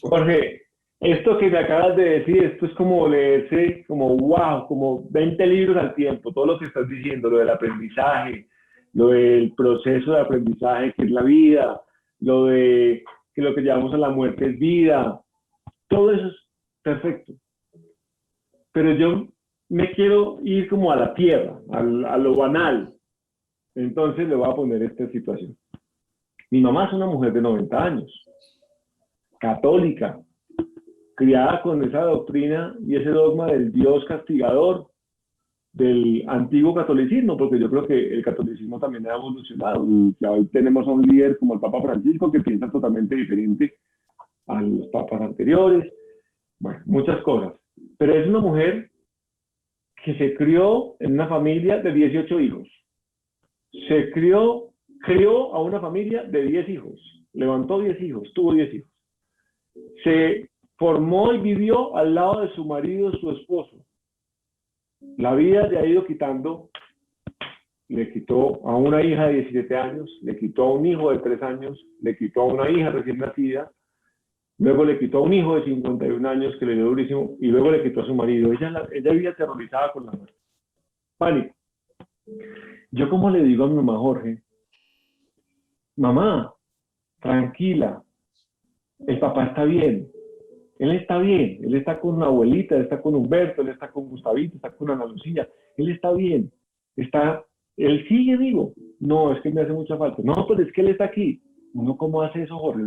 Jorge, esto que me acabas de decir, esto es como leerse, como wow, como 20 libros al tiempo, todo lo que estás diciendo, lo del aprendizaje, lo del proceso de aprendizaje que es la vida, lo de que lo que llamamos a la muerte es vida, todo eso es perfecto. Pero yo me quiero ir como a la tierra, a lo banal. Entonces le voy a poner esta situación. Mi mamá es una mujer de 90 años. Católica, criada con esa doctrina y ese dogma del Dios castigador del antiguo catolicismo, porque yo creo que el catolicismo también ha evolucionado. Ya hoy tenemos a un líder como el Papa Francisco que piensa totalmente diferente a los papas anteriores. Bueno, muchas cosas. Pero es una mujer que se crió en una familia de 18 hijos. Crió a una familia de 10 hijos. Levantó 10 hijos, tuvo 10 hijos. Se formó y vivió al lado de su marido, su esposo. La vida le ha ido quitando, le quitó a una hija de 17 años, le quitó a un hijo de 3 años, le quitó a una hija recién nacida, luego le quitó a un hijo de 51 años que le dio durísimo y luego le quitó a su marido. Ella vivía aterrorizada con la muerte. Pánico. Yo como le digo a mi mamá, Jorge, mamá, tranquila, el papá está bien, él está bien, él está con una abuelita, él está con Humberto, él está con Gustavito, está con Ana Lucía, él está bien, él sigue vivo, No, es que me hace mucha falta. No, pues es que él está aquí. Uno, ¿cómo hace eso, Jorge?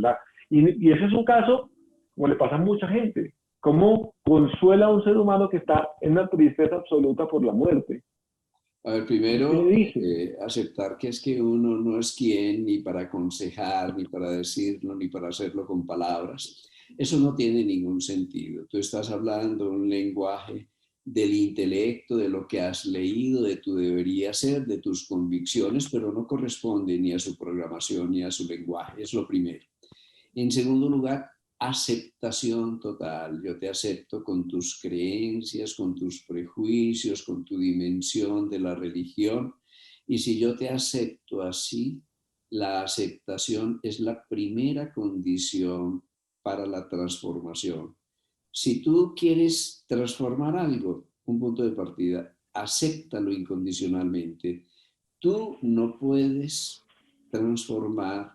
Y ese es un caso, como le pasa a mucha gente. ¿Cómo consuela a un ser humano que está en una tristeza absoluta por la muerte? A ver, ¿Qué le primero, dice? aceptar que es que uno no es quien ni para aconsejar, ni para decirlo, ni para hacerlo con palabras. Eso no tiene ningún sentido. Tú estás hablando un lenguaje del intelecto, de lo que has leído, de tu debería ser, de tus convicciones, pero no corresponde ni a su programación ni a su lenguaje. Es lo primero. En segundo lugar, aceptación total. Yo te acepto con tus creencias, con tus prejuicios, con tu dimensión de la religión. Y si yo te acepto así, la aceptación es la primera condición para la transformación. Si tú quieres transformar algo, un punto de partida, acéptalo incondicionalmente. Tú no puedes transformar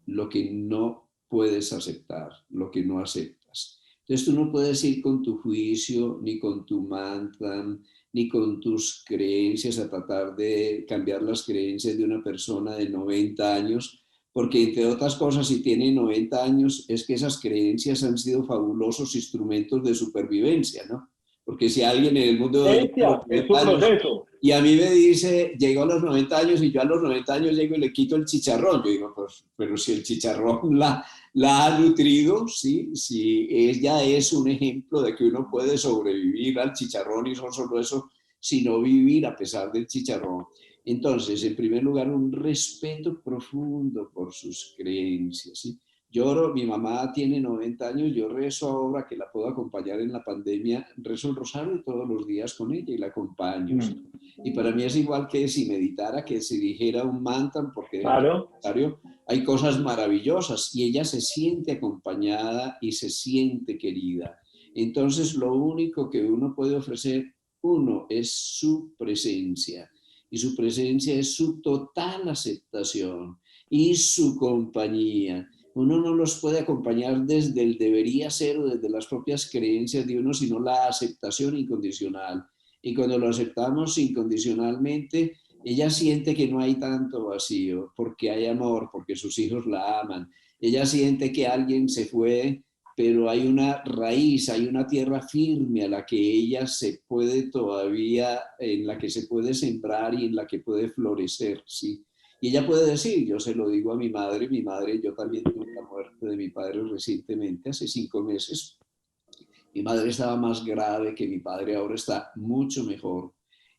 lo que no puedes aceptar, lo que no aceptas. Entonces tú no puedes ir con tu juicio, ni con tu mantra, ni con tus creencias a tratar de cambiar las creencias de una persona de 90 años, porque entre otras cosas, si tiene 90 años, es que esas creencias han sido fabulosos instrumentos de supervivencia, ¿no? Porque si alguien en el mundo llega a los Es 90 su años proceso. y a mí me dice, llegó a los 90 años y yo a los 90 años llego y le quito el chicharrón. Yo digo, pues, pero si el chicharrón la ha nutrido, ¿sí? Si ella es un ejemplo de que uno puede sobrevivir al chicharrón y no solo eso, sino vivir a pesar del chicharrón. Entonces, en primer lugar, un respeto profundo por sus creencias, ¿sí? Yo, mi mamá tiene 90 años, yo rezo ahora que la puedo acompañar en la pandemia, rezo el rosario todos los días con ella y la acompaño, ¿sí? Mm, Y para mí es igual que si meditara, que si dijera un mantra, porque en el claro. rosario hay cosas maravillosas y ella se siente acompañada y se siente querida. Entonces, lo único que uno puede ofrecer, uno, es su presencia. Y su presencia es su total aceptación y su compañía. Uno no los puede acompañar desde el debería ser o desde las propias creencias de uno, sino la aceptación incondicional. Y cuando lo aceptamos incondicionalmente, ella siente que no hay tanto vacío, porque hay amor, porque sus hijos la aman. Ella siente que alguien se fue, pero hay una raíz, hay una tierra firme a la que ella se puede todavía, en la que se puede sembrar y en la que puede florecer, ¿sí? Y ella puede decir, yo se lo digo a mi madre, yo también tuve la muerte de mi padre recientemente, hace 5 meses. Mi madre estaba más grave que mi padre, ahora está mucho mejor.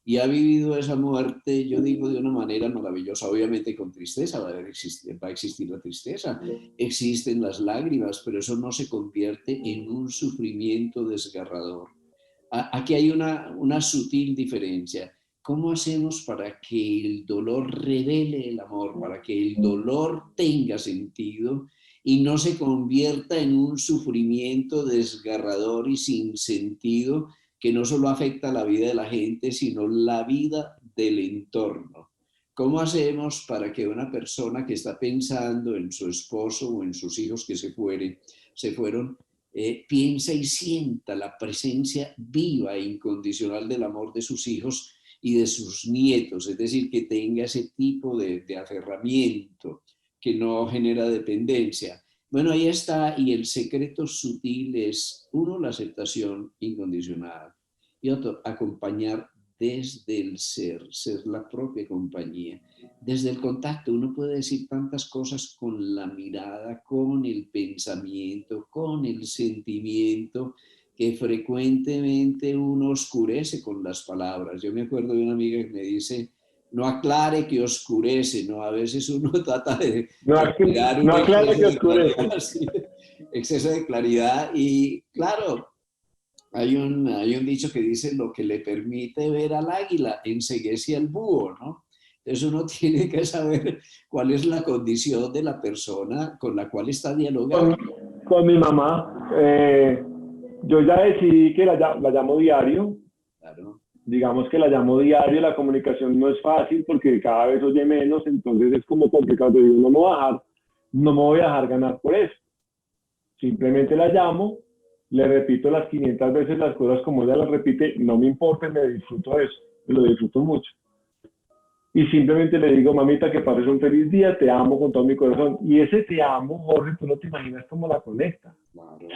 Y ha vivido esa muerte, yo digo, de una manera maravillosa, obviamente con tristeza, va a existir la tristeza, existen las lágrimas, pero eso no se convierte en un sufrimiento desgarrador. Aquí hay una sutil diferencia. ¿Cómo hacemos para que el dolor revele el amor, para que el dolor tenga sentido y no se convierta en un sufrimiento desgarrador y sin sentido que no solo afecta la vida de la gente, sino la vida del entorno? ¿Cómo hacemos para que una persona que está pensando en su esposo o en sus hijos que se fueron, piensa y sienta la presencia viva e incondicional del amor de sus hijos y de sus nietos? Es decir, que tenga ese tipo de aferramiento que no genera dependencia. Bueno, ahí está, y el secreto sutil es, uno, la aceptación incondicional, y otro, acompañar desde el ser la propia compañía. Desde el contacto uno puede decir tantas cosas con la mirada, con el pensamiento, con el sentimiento, que frecuentemente uno oscurece con las palabras. Yo me acuerdo de una amiga que me dice, no aclare que oscurece, ¿no? A veces uno trata de No, crear un no aclara exceso que de oscurece. claridad, ¿sí? Exceso de claridad y claro, hay un dicho que dice, lo que le permite ver al águila enceguece al búho, ¿no? Entonces uno tiene que saber cuál es la condición de la persona con la cual está dialogando. Con, con mi mamá, yo ya decidí que la llamo diario. Claro. Digamos que la llamo diario, la comunicación no es fácil porque cada vez oye menos, entonces es como complicado. Yo digo, no me voy a dejar ganar por eso. Simplemente la llamo, le repito las 500 veces las cosas como ella las repite, no me importa, me disfruto eso, me lo disfruto mucho. y simplemente le digo, mamita, que pases un feliz día, te amo con todo mi corazón. Y ese te amo, Jorge, tú no te imaginas cómo la conecta. Claro.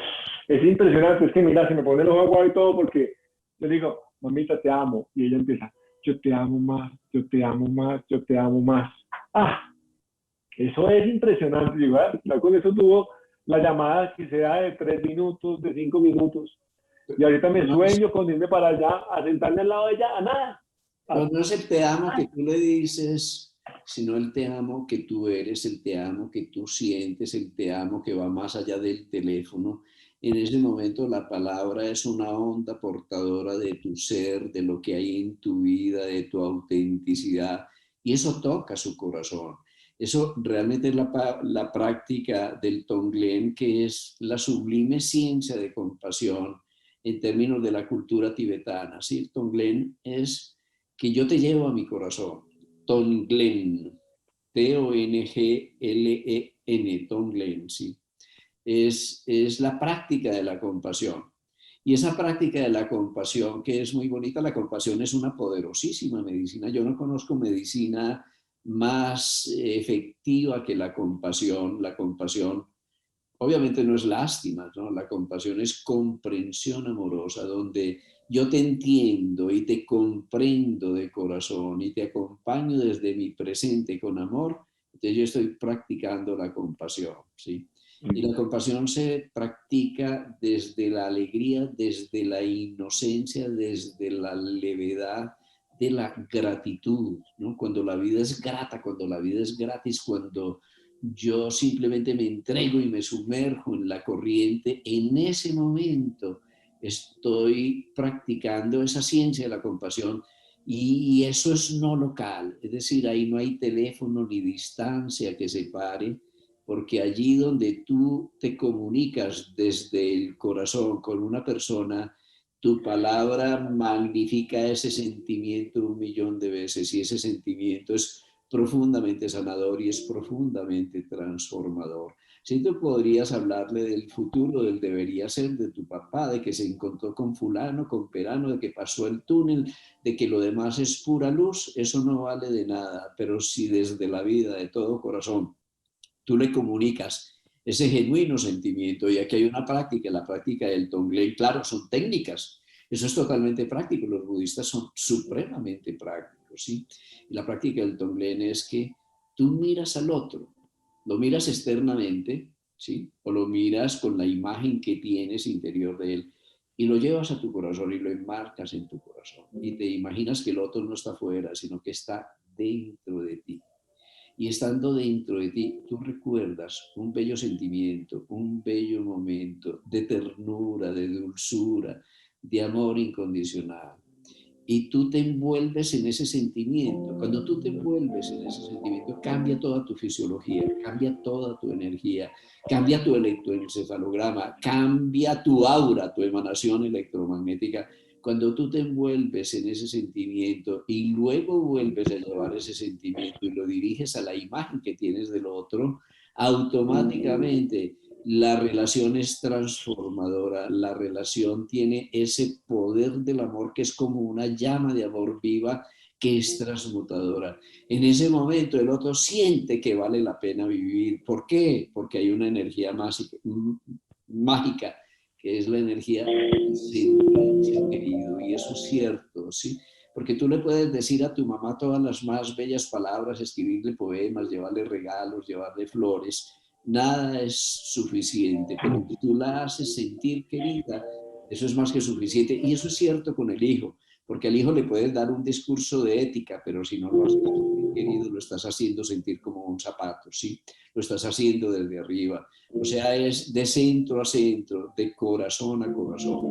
Es impresionante, es que mira, se me pone el ojo aguado y todo porque le digo, mamita, te amo. Y ella empieza, yo te amo más, yo te amo más, yo te amo más. Ah, eso es impresionante. Digo, ya con eso tuvo la llamada que sea de 3 minutos, de 5 minutos. Y ahorita me No es, sueño con irme para allá, a sentarme al lado de ella, a nada. pero no es el te amo que tú le dices, sino el te amo que tú eres, el te amo que tú sientes, el te amo que va más allá del teléfono. En ese momento la palabra es una onda portadora de tu ser, de lo que hay en tu vida, de tu autenticidad, y eso toca su corazón. Eso realmente es la práctica del Tonglen, que es la sublime ciencia de compasión en términos de la cultura tibetana. ¿Sí? El Tonglen es que yo te llevo a mi corazón. Tonglen, Tonglen, Tonglen, ¿sí? Es la práctica de la compasión. Y esa práctica de la compasión, que es muy bonita, la compasión es una poderosísima medicina. Yo no conozco medicina más efectiva que la compasión. La compasión obviamente no es lástima, ¿no? La compasión es comprensión amorosa, donde yo te entiendo y te comprendo de corazón y te acompaño desde mi presente con amor. Entonces yo estoy practicando la compasión, ¿sí? Y la compasión se practica desde la alegría, desde la inocencia, desde la levedad de la gratitud, ¿no? Cuando la vida es grata, cuando la vida es gratis, cuando yo simplemente me entrego y me sumerjo en la corriente, en ese momento estoy practicando esa ciencia de la compasión y eso es no local, es decir, ahí no hay teléfono ni distancia que separe, porque allí donde tú te comunicas desde el corazón con una persona, tu palabra magnifica ese sentimiento 1.000.000 de veces y ese sentimiento es profundamente sanador y es profundamente transformador. Si tú podrías hablarle del futuro, del debería ser de tu papá, de que se encontró con fulano, con perano, de que pasó el túnel, de que lo demás es pura luz, eso no vale de nada. Pero si desde la vida, de todo corazón, tú le comunicas ese genuino sentimiento, y aquí hay una práctica, la práctica del Tonglen, claro, son técnicas, eso es totalmente práctico, los budistas son supremamente prácticos, ¿sí? Y la práctica del Tonglen es que tú miras al otro, lo miras externamente, ¿sí? O lo miras con la imagen que tienes interior de él, y lo llevas a tu corazón y lo enmarcas en tu corazón, y te imaginas que el otro no está fuera, sino que está dentro de ti. Y estando dentro de ti, tú recuerdas un bello sentimiento, un bello momento de ternura, de dulzura, de amor incondicional. Y tú te envuelves en ese sentimiento. Cuando tú te envuelves en ese sentimiento, cambia toda tu fisiología, cambia toda tu energía, cambia tu electroencefalograma, cambia tu aura, tu emanación electromagnética. Cuando tú te envuelves en ese sentimiento y luego vuelves a llevar ese sentimiento y lo diriges a la imagen que tienes del otro, automáticamente la relación es transformadora, la relación tiene ese poder del amor que es como una llama de amor viva que es transmutadora. En ese momento el otro siente que vale la pena vivir. ¿Por qué? Porque hay una energía mágica, que es la energía del silencio querido, y eso es cierto, ¿sí? Porque tú le puedes decir a tu mamá todas las más bellas palabras, escribirle poemas, llevarle regalos, llevarle flores, nada es suficiente, pero si tú la haces sentir querida, eso es más que suficiente. Y eso es cierto con el hijo, porque al hijo le puedes dar un discurso de ética, pero si no lo haces sentir querido, lo estás haciendo sentir como un zapato, ¿sí? Lo estás haciendo desde arriba. O sea, es de centro a centro, de corazón a corazón.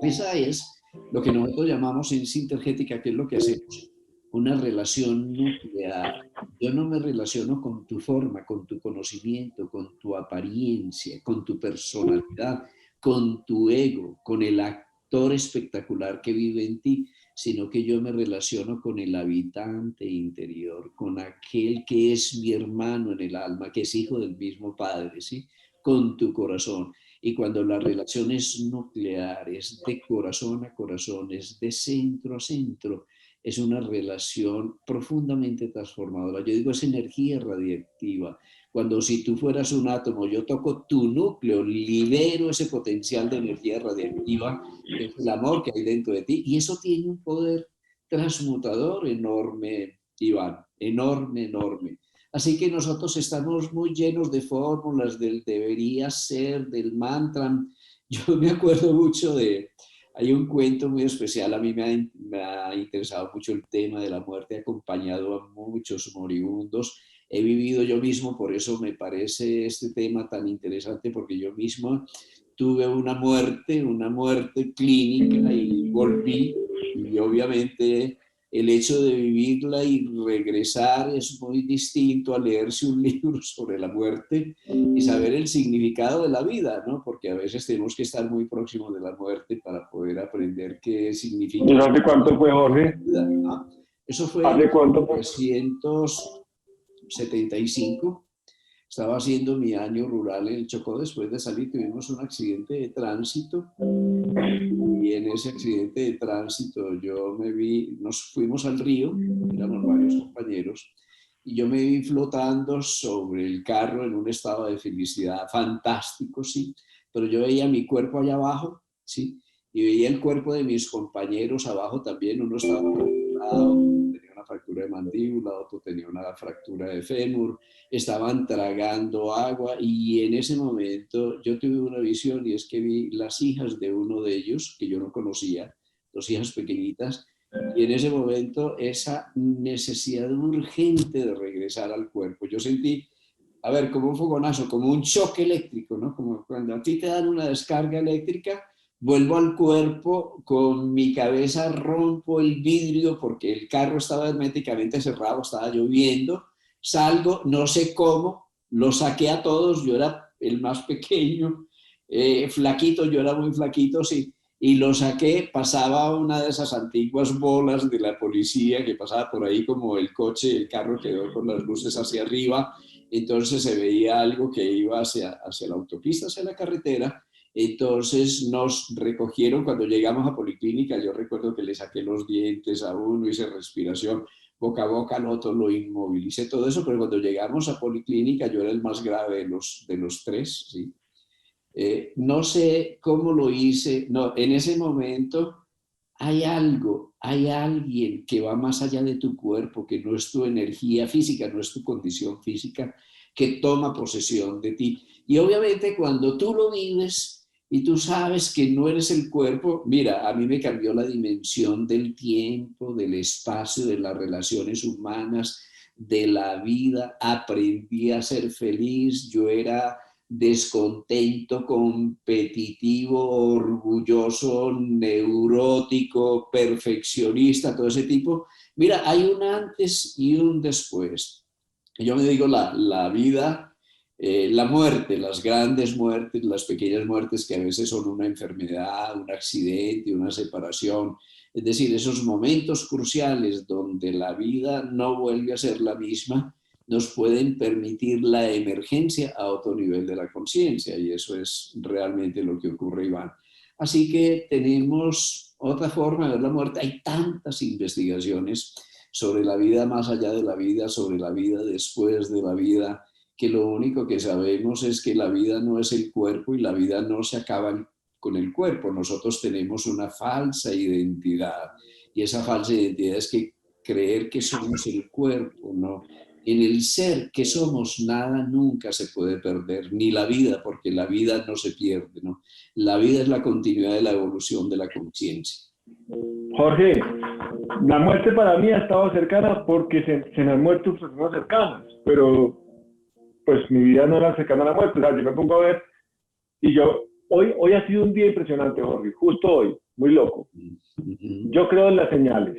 Esa es lo que nosotros llamamos en sintergética, que es lo que hacemos, una relación nuclear. Yo no me relaciono con tu forma, con tu conocimiento, con tu apariencia, con tu personalidad, con tu ego, con el actor espectacular que vive en ti, sino que yo me relaciono con el habitante interior, con aquel que es mi hermano en el alma, que es hijo del mismo Padre, ¿sí? Con tu corazón. Y cuando la relación es nuclear, es de corazón a corazón, es de centro a centro, es una relación profundamente transformadora. Yo digo, es energía radiactiva. Cuando si tú fueras un átomo, yo toco tu núcleo, libero ese potencial de energía radiactiva, que es el amor que hay dentro de ti, y eso tiene un poder transmutador enorme, Iván, enorme, enorme. Así que nosotros estamos muy llenos de fórmulas, del debería ser, del mantra. Yo me acuerdo mucho hay un cuento muy especial, a mí me ha interesado mucho el tema de la muerte, he acompañado a muchos moribundos, he vivido yo mismo, por eso me parece este tema tan interesante, porque yo mismo tuve una muerte clínica y volví, y obviamente el hecho de vivirla y regresar es muy distinto a leerse un libro sobre la muerte y saber el significado de la vida, ¿no? Porque a veces tenemos que estar muy próximos de la muerte para poder aprender qué significa ¿Y hace cuánto fue, Jorge? la vida, ¿no? Eso fue en ¿Hace cuánto fue? 1975. Estaba haciendo mi año rural en el Chocó. Después de salir tuvimos un accidente de tránsito y en ese accidente de tránsito nos fuimos al río, éramos varios compañeros, y yo me vi flotando sobre el carro en un estado de felicidad fantástico, sí, pero yo veía mi cuerpo allá abajo, sí, y veía el cuerpo de mis compañeros abajo también, uno estaba fracturado, tenía una fractura de mandíbula, otro tenía una fractura de fémur, estaban tragando agua y en ese momento yo tuve una visión y es que vi las hijas de uno de ellos que yo no conocía, dos hijas pequeñitas, y en ese momento esa necesidad urgente de regresar al cuerpo. Yo sentí, a ver, como un fogonazo, como un choque eléctrico, ¿no? Como cuando a ti te dan una descarga eléctrica, vuelvo al cuerpo, con mi cabeza rompo el vidrio porque el carro estaba herméticamente cerrado, estaba lloviendo, salgo, no sé cómo, los saqué a todos, yo era el más pequeño, flaquito, yo era muy flaquito, sí, y lo saqué, pasaba una de esas antiguas bolas de la policía que pasaba por ahí como el coche, el carro quedó con las luces hacia arriba, entonces se veía algo que iba hacia la autopista, hacia la carretera. Entonces nos recogieron cuando llegamos a Policlínica, yo recuerdo que le saqué los dientes a uno, hice respiración boca a boca, al otro lo inmovilicé, todo eso, pero cuando llegamos a Policlínica yo era el más grave de los tres, ¿sí? No sé cómo lo hice, no, en ese momento hay algo, hay alguien que va más allá de tu cuerpo, que no es tu energía física, no es tu condición física, que toma posesión de ti. Y obviamente cuando tú lo vives y tú sabes que no eres el cuerpo, mira, a mí me cambió la dimensión del tiempo, del espacio, de las relaciones humanas, de la vida, aprendí a ser feliz, yo era descontento, competitivo, orgulloso, neurótico, perfeccionista, todo ese tipo. Mira, hay un antes y un después. Yo me digo la vida, la muerte, las grandes muertes, las pequeñas muertes que a veces son una enfermedad, un accidente, una separación. Es decir, esos momentos cruciales donde la vida no vuelve a ser la misma, nos pueden permitir la emergencia a otro nivel de la conciencia y eso es realmente lo que ocurre, Iván. Así que tenemos otra forma de ver la muerte. Hay tantas investigaciones sobre la vida más allá de la vida, sobre la vida después de la vida, que lo único que sabemos es que la vida no es el cuerpo y la vida no se acaba con el cuerpo. Nosotros tenemos una falsa identidad y esa falsa identidad es que creer que somos el cuerpo, ¿no? En el ser que somos, nada nunca se puede perder, ni la vida, porque la vida no se pierde, ¿no? La vida es la continuidad de la evolución de la conciencia. Jorge, la muerte para mí ha estado cercana porque se me han muerto personas cercanas, pero pues mi vida no era cercana a la muerte. O sea, yo me pongo a ver y hoy ha sido un día impresionante, Jorge, justo hoy, muy loco. Yo creo en las señales,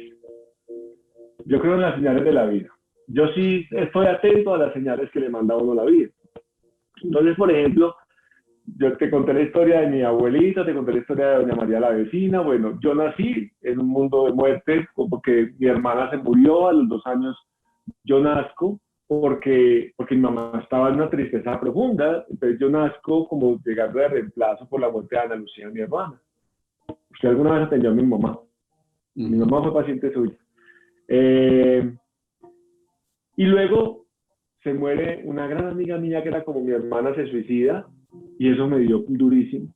yo creo en las señales de la vida. Yo sí estoy atento a las señales que le manda a uno la vida. Entonces, por ejemplo, yo te conté la historia de mi abuelita, te conté la historia de doña María la vecina. Bueno, yo nací en un mundo de muerte porque mi hermana se murió a los 2 años. Yo nazco porque mi mamá estaba en una tristeza profunda. Entonces yo nazco como llegando de reemplazo por la muerte de Ana Lucía, mi hermana. Usted alguna vez atendió a mi mamá. Mi mamá fue paciente suya. Eh, y luego se muere una gran amiga mía que era como mi hermana, se suicida y eso me dio durísimo.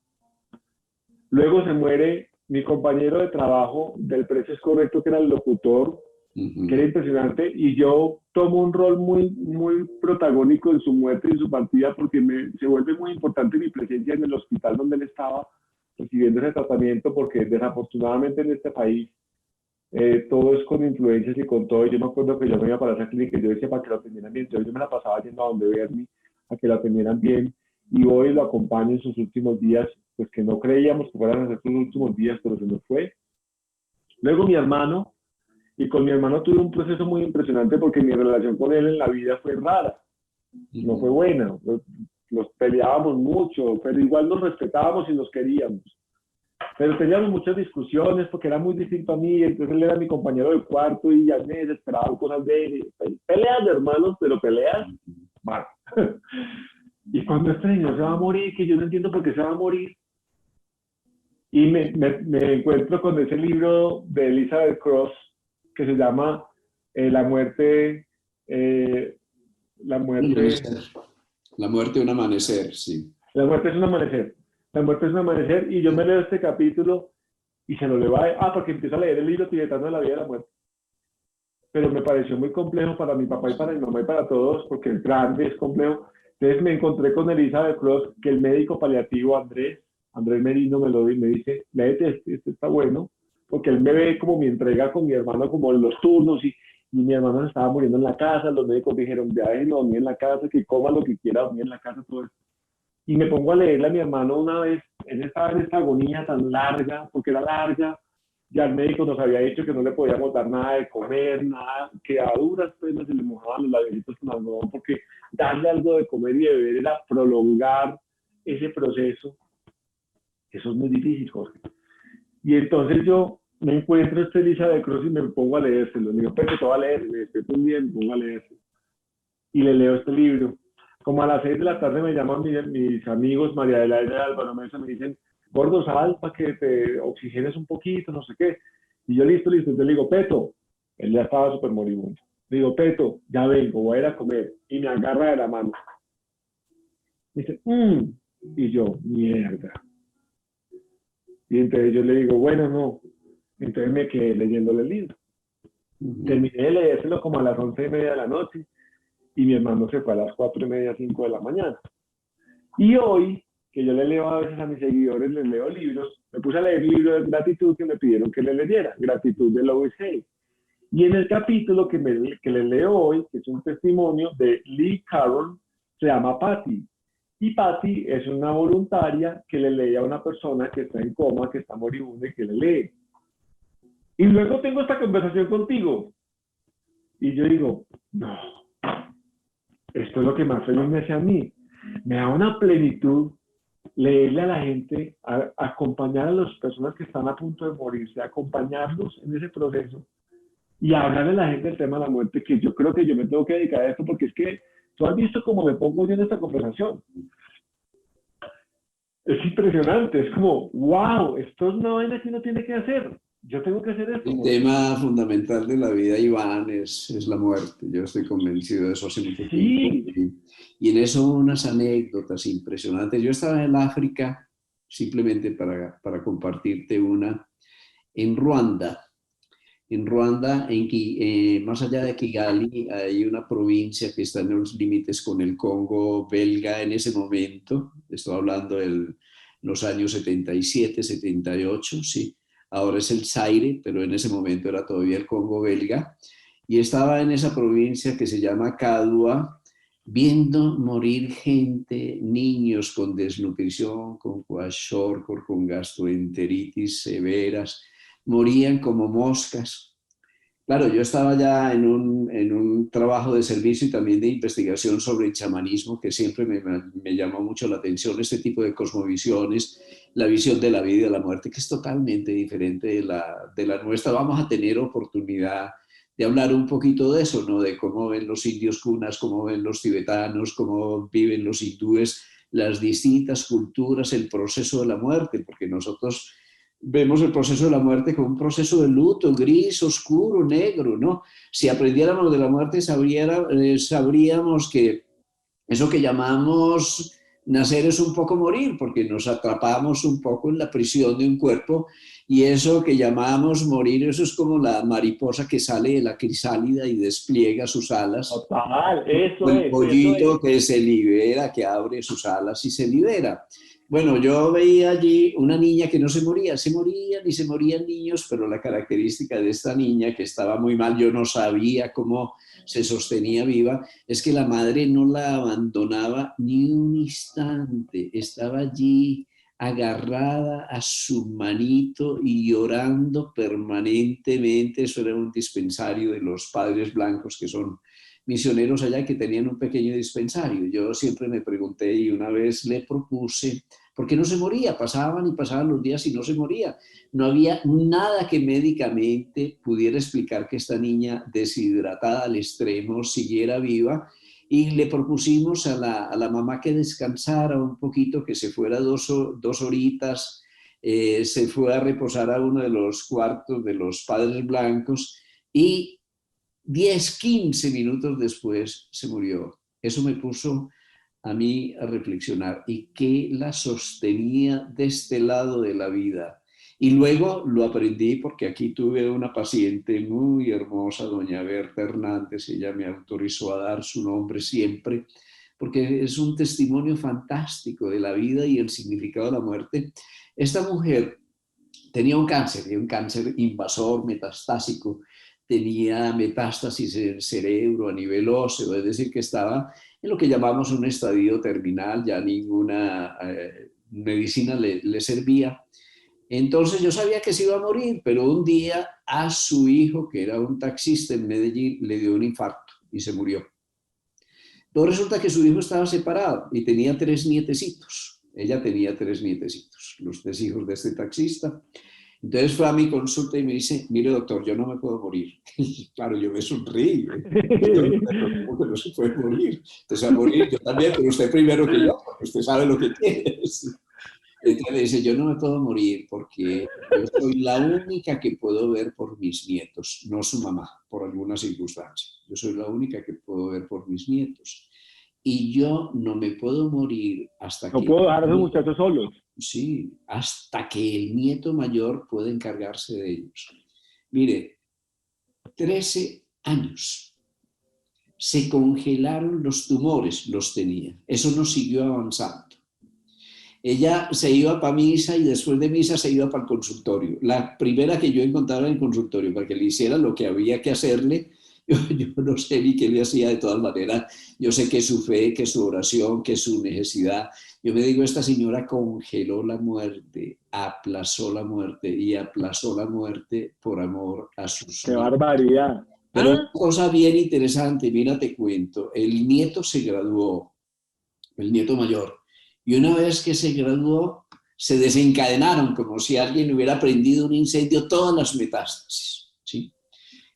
Luego se muere mi compañero de trabajo del Precio es Correcto, que era el locutor, que era impresionante, y yo tomo un rol muy protagónico en su muerte y en su partida porque se vuelve muy importante mi presencia en el hospital donde él estaba recibiendo ese tratamiento, porque desafortunadamente en este país todo es con influencias y con todo. Yo me acuerdo que yo me iba para esa clínica y yo decía para que lo atendieran bien. Entonces yo me la pasaba yendo a donde verme, a que lo atendieran bien. Y hoy lo acompaño en sus últimos días, pues que no creíamos que fueran a ser sus últimos días, pero se nos fue. Luego mi hermano, y con mi hermano tuve un proceso muy impresionante porque mi relación con él en la vida fue rara, no fue buena. Nos peleábamos mucho, pero igual nos respetábamos y nos queríamos. Pero teníamos muchas discusiones porque era muy distinto a mí, entonces él era mi compañero de cuarto y ya me desesperaba cosas de él. Peleas de hermanos, pero peleas, bueno. Y cuando este señor se va a morir, que yo no entiendo por qué se va a morir, y me encuentro con ese libro de Elizabeth Cross que se llama La muerte, la muerte, La muerte, un amanecer, sí. la muerte es un amanecer. La muerte es un amanecer, y yo me leo este capítulo y se lo leo porque empiezo a leer el libro tibetano de la vida y la muerte. Pero me pareció muy complejo para mi papá y para mi mamá y para todos, porque es grande, es complejo. Entonces me encontré con Elizabeth Cross, que el médico paliativo Andrés Merino me lo me dice, léete, este está bueno, porque él me ve como mi entrega con mi hermano, como en los turnos, y mi hermano se estaba muriendo en la casa, los médicos dijeron, déjenlo dormir en la casa, que coma lo que quiera dormir en la casa, todo eso. Y me pongo a leerle a mi hermano una vez, él estaba en esta agonía tan larga, porque era larga, ya el médico nos había dicho que no le podíamos dar nada de comer, nada, que a duras penas se le mojaban los labios con algodón, porque darle algo de comer y de beber era prolongar ese proceso. Eso es muy difícil, Jorge. Y entonces yo me encuentro este Elizabeth Cross y me pongo a leérselo. Le digo, Pepe, te voy a leer, me despierto un día y me pongo a leérselo. Y le leo este libro. Como a las 6 de la tarde me llaman mis amigos, María de la Isla de Álvaro Mesa, me dicen, gordo, sal para que te oxigenes un poquito, no sé qué. Y yo, listo. Entonces le digo, Peto, él ya estaba súper moribundo. Le digo, Peto, ya vengo, voy a ir a comer. Y me agarra de la mano. Me dice, y yo, mierda. Y entonces yo le digo, bueno, no. Entonces me quedé leyéndole el libro. Terminé de leérselo como a las 11:30 de la noche y mi hermano se fue a las 4:30, 5 de la mañana. Y hoy, que yo le leo a veces a mis seguidores, les leo libros, me puse a leer libros de gratitud que me pidieron que le leyera, Gratitud de Louis Hay. Y en el capítulo que les leo hoy, que es un testimonio de Lee Carroll, se llama Patty. Y Patty es una voluntaria que le lee a una persona que está en coma, que está moribunda y que le lee. Y luego tengo esta conversación contigo. Y yo digo, no, esto es lo que más feliz me hace a mí. Me da una plenitud leerle a la gente, acompañar a las personas que están a punto de morirse, acompañarlos en ese proceso y hablarle a la gente del tema de la muerte, que yo creo que yo me tengo que dedicar a esto, porque es que tú has visto cómo me pongo yo en esta conversación. Es impresionante, es como, wow, esto es una vaina que uno tiene que hacer. Yo tengo que hacer esto. El tema fundamental de la vida, Iván, es la muerte. Yo estoy convencido de eso hace mucho tiempo. Y en eso unas anécdotas impresionantes. Yo estaba en África, simplemente para compartirte una, en Ruanda. En Ruanda, más allá de Kigali, hay una provincia que está en los límites con el Congo belga en ese momento. Estoy hablando de los años 77, 78, sí. Ahora es el Zaire, pero en ese momento era todavía el Congo belga. Y estaba en esa provincia que se llama Kadua, viendo morir gente, niños con desnutrición, con kwashiorkor, con gastroenteritis severas, morían como moscas. Claro, yo estaba ya en un trabajo de servicio y también de investigación sobre el chamanismo, que siempre me llamó mucho la atención, este tipo de cosmovisiones, la visión de la vida y de la muerte, que es totalmente diferente de la nuestra. Vamos a tener oportunidad de hablar un poquito de eso, ¿no? De cómo ven los indios kunas, cómo ven los tibetanos, cómo viven los hindúes, las distintas culturas, el proceso de la muerte, porque nosotros vemos el proceso de la muerte como un proceso de luto, gris, oscuro, negro, ¿no? Si aprendiéramos de la muerte, sabríamos que eso que llamamos nacer es un poco morir, porque nos atrapamos un poco en la prisión de un cuerpo, y eso que llamamos morir, eso es como la mariposa que sale de la crisálida y despliega sus alas, Total, o eso el es, eso pollito es. que se libera, que abre sus alas y se libera. Bueno, yo veía allí una niña que no se moría, se morían y se morían niños, pero la característica de esta niña, que estaba muy mal, yo no sabía cómo se sostenía viva, es que la madre no la abandonaba ni un instante, estaba allí agarrada a su manito y llorando permanentemente. Eso era un dispensario de los padres blancos, que son misioneros allá, que tenían un pequeño dispensario. Yo siempre me pregunté, y una vez le propuse, ¿por qué no se moría? Pasaban y pasaban los días y no se moría. No había nada que médicamente pudiera explicar que esta niña, deshidratada al extremo, siguiera viva. Y le propusimos a la mamá que descansara un poquito, que se fuera dos horitas, se fue a reposar a uno de los cuartos de los padres blancos, y 10, 15 minutos después se murió. Eso me puso a mí a reflexionar. ¿Y qué la sostenía de este lado de la vida? Y luego lo aprendí porque aquí tuve una paciente muy hermosa, doña Berta Hernández. Ella me autorizó a dar su nombre siempre, porque es un testimonio fantástico de la vida y el significado de la muerte. Esta mujer tenía un cáncer invasor, metastásico, tenía metástasis en el cerebro a nivel óseo, es decir, que estaba en lo que llamamos un estadio terminal, ya ninguna medicina le servía. Entonces yo sabía que se iba a morir, pero un día a su hijo, que era un taxista en Medellín, le dio un infarto y se murió. Luego resulta que su hijo estaba separado y tenía 3 nietecitos. Ella tenía 3 nietecitos, los 3 hijos de este taxista. Entonces fue a mi consulta y me dice, mire doctor, yo no me puedo morir. Y claro, yo me sonreí. Pero ¿cómo que no se puede morir? Usted se va a morir, yo también, pero usted primero que yo, porque usted sabe lo que quiere. Entonces le dice, yo no me puedo morir porque yo soy la única que puedo ver por mis nietos, no su mamá, por alguna circunstancia. Yo soy la única que puedo ver por mis nietos. Y yo no me puedo morir hasta No que, puedo dejar a esos muchachos solos. sí, hasta que el nieto mayor pueda encargarse de ellos. Mire, 13 años. Se congelaron los tumores, los tenía. Eso no siguió avanzando. Ella se iba para misa y después de misa se iba para el consultorio. La primera que yo encontraba en el consultorio, para que le hiciera lo que había que hacerle, yo no sé ni qué le hacía. De todas maneras. Yo sé que su fe, que su oración, que su necesidad. Yo me digo, esta señora congeló la muerte, aplazó la muerte y aplazó la muerte por amor a sus ¡Qué nietos. barbaridad! Pero una ¿Ah? cosa bien interesante, mira, te cuento, el nieto se graduó, el nieto mayor, y una vez que se graduó, se desencadenaron como si alguien hubiera prendido un incendio todas las metástasis, ¿sí?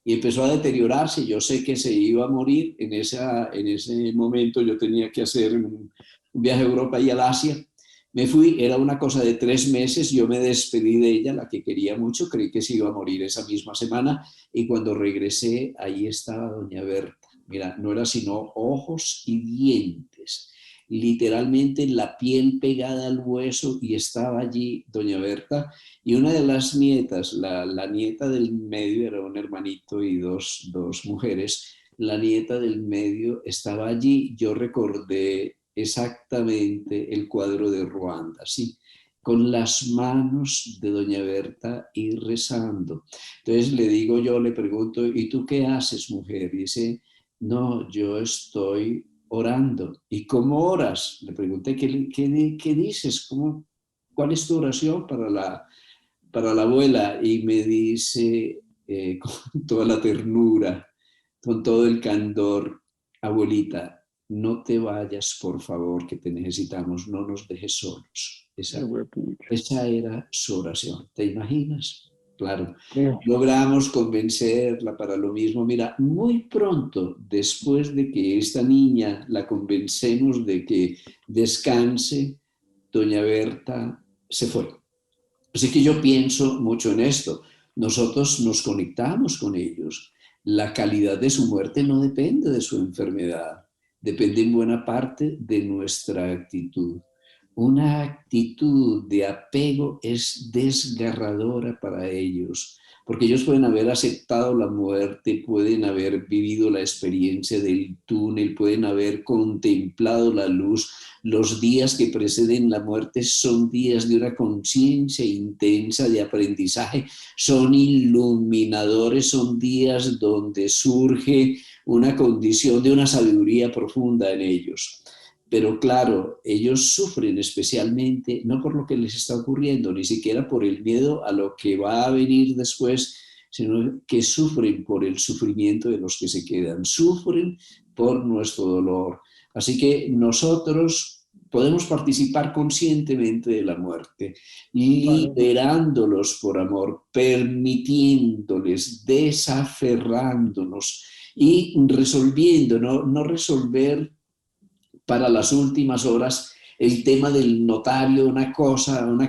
Y empezó a deteriorarse. Yo sé que se iba a morir en ese momento. Yo tenía que hacer un viaje a Europa y al Asia. Me fui, era una cosa de 3 meses. Yo me despedí de ella, la que quería mucho. Creí que se iba a morir esa misma semana. Y cuando regresé, ahí estaba doña Berta. Mira, no era sino ojos y dientes, literalmente la piel pegada al hueso, y estaba allí doña Berta. Y una de las nietas, la nieta del medio, era un hermanito y dos mujeres, la nieta del medio estaba allí. Yo recordé exactamente el cuadro de Ruanda, ¿sí? Con las manos de doña Berta y rezando. Entonces le digo yo, le pregunto, ¿y tú qué haces, mujer? Y dice, no, yo estoy orando. ¿Y cómo oras? Le pregunté, ¿qué dices? ¿Cuál es tu oración para la abuela? Y me dice, con toda la ternura, con todo el candor, abuelita, no te vayas, por favor, que te necesitamos, no nos dejes solos. ¡Qué huepucha! Esa era su oración. ¿Te imaginas? Claro. No. Logramos convencerla para lo mismo. Mira, muy pronto después de que esta niña la convencemos de que descanse, doña Berta se fue. Así que yo pienso mucho en esto. Nosotros nos conectamos con ellos. La calidad de su muerte no depende de su enfermedad, depende en buena parte de nuestra actitud. Una actitud de apego es desgarradora para ellos, porque ellos pueden haber aceptado la muerte, pueden haber vivido la experiencia del túnel, pueden haber contemplado la luz. Los días que preceden la muerte son días de una conciencia intensa de aprendizaje, son iluminadores, son días donde surge una condición de una sabiduría profunda en ellos. Pero claro, ellos sufren especialmente, no por lo que les está ocurriendo, ni siquiera por el miedo a lo que va a venir después, sino que sufren por el sufrimiento de los que se quedan, sufren por nuestro dolor. Así que nosotros podemos participar conscientemente de la muerte, liberándolos por amor, permitiéndoles, desaferrándonos y resolviendo, no resolver para las últimas horas el tema del notario, una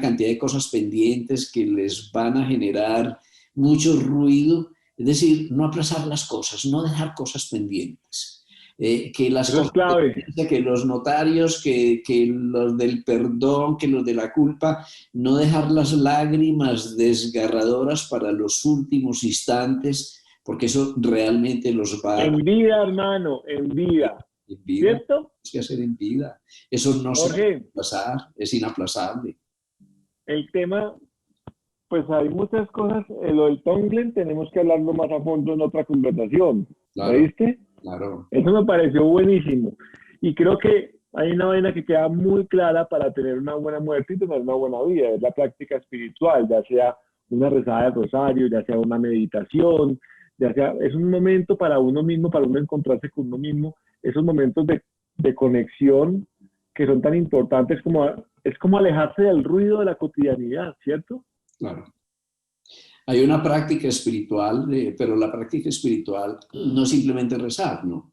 cantidad de cosas pendientes que les van a generar mucho ruido. Es decir, no aplazar las cosas, no dejar cosas pendientes. Que las Eso es cosas, clave. que los notarios, que los del perdón, que los de la culpa, no dejar las lágrimas desgarradoras para los últimos instantes, porque eso realmente los va a... En vida, hermano, en vida. En vida, ¿Cierto? es que hacer en vida. Eso no se puede Jorge, aplazar, es inaplazable. el tema, pues hay muchas cosas. Lo del Tonglen tenemos que hablarlo más a fondo en otra conversación. ¿Me Claro, viste? claro. Eso me pareció buenísimo. Y creo que hay una vaina que queda muy clara para tener una buena muerte y tener una buena vida. Es la práctica espiritual, ya sea una rezada de rosario, ya sea una meditación, ya sea, es un momento para uno mismo, para uno encontrarse con uno mismo, esos momentos de conexión que son tan importantes como, es como alejarse del ruido de la cotidianidad, ¿cierto? Claro. Hay una práctica espiritual, pero la práctica espiritual no es simplemente rezar, ¿no?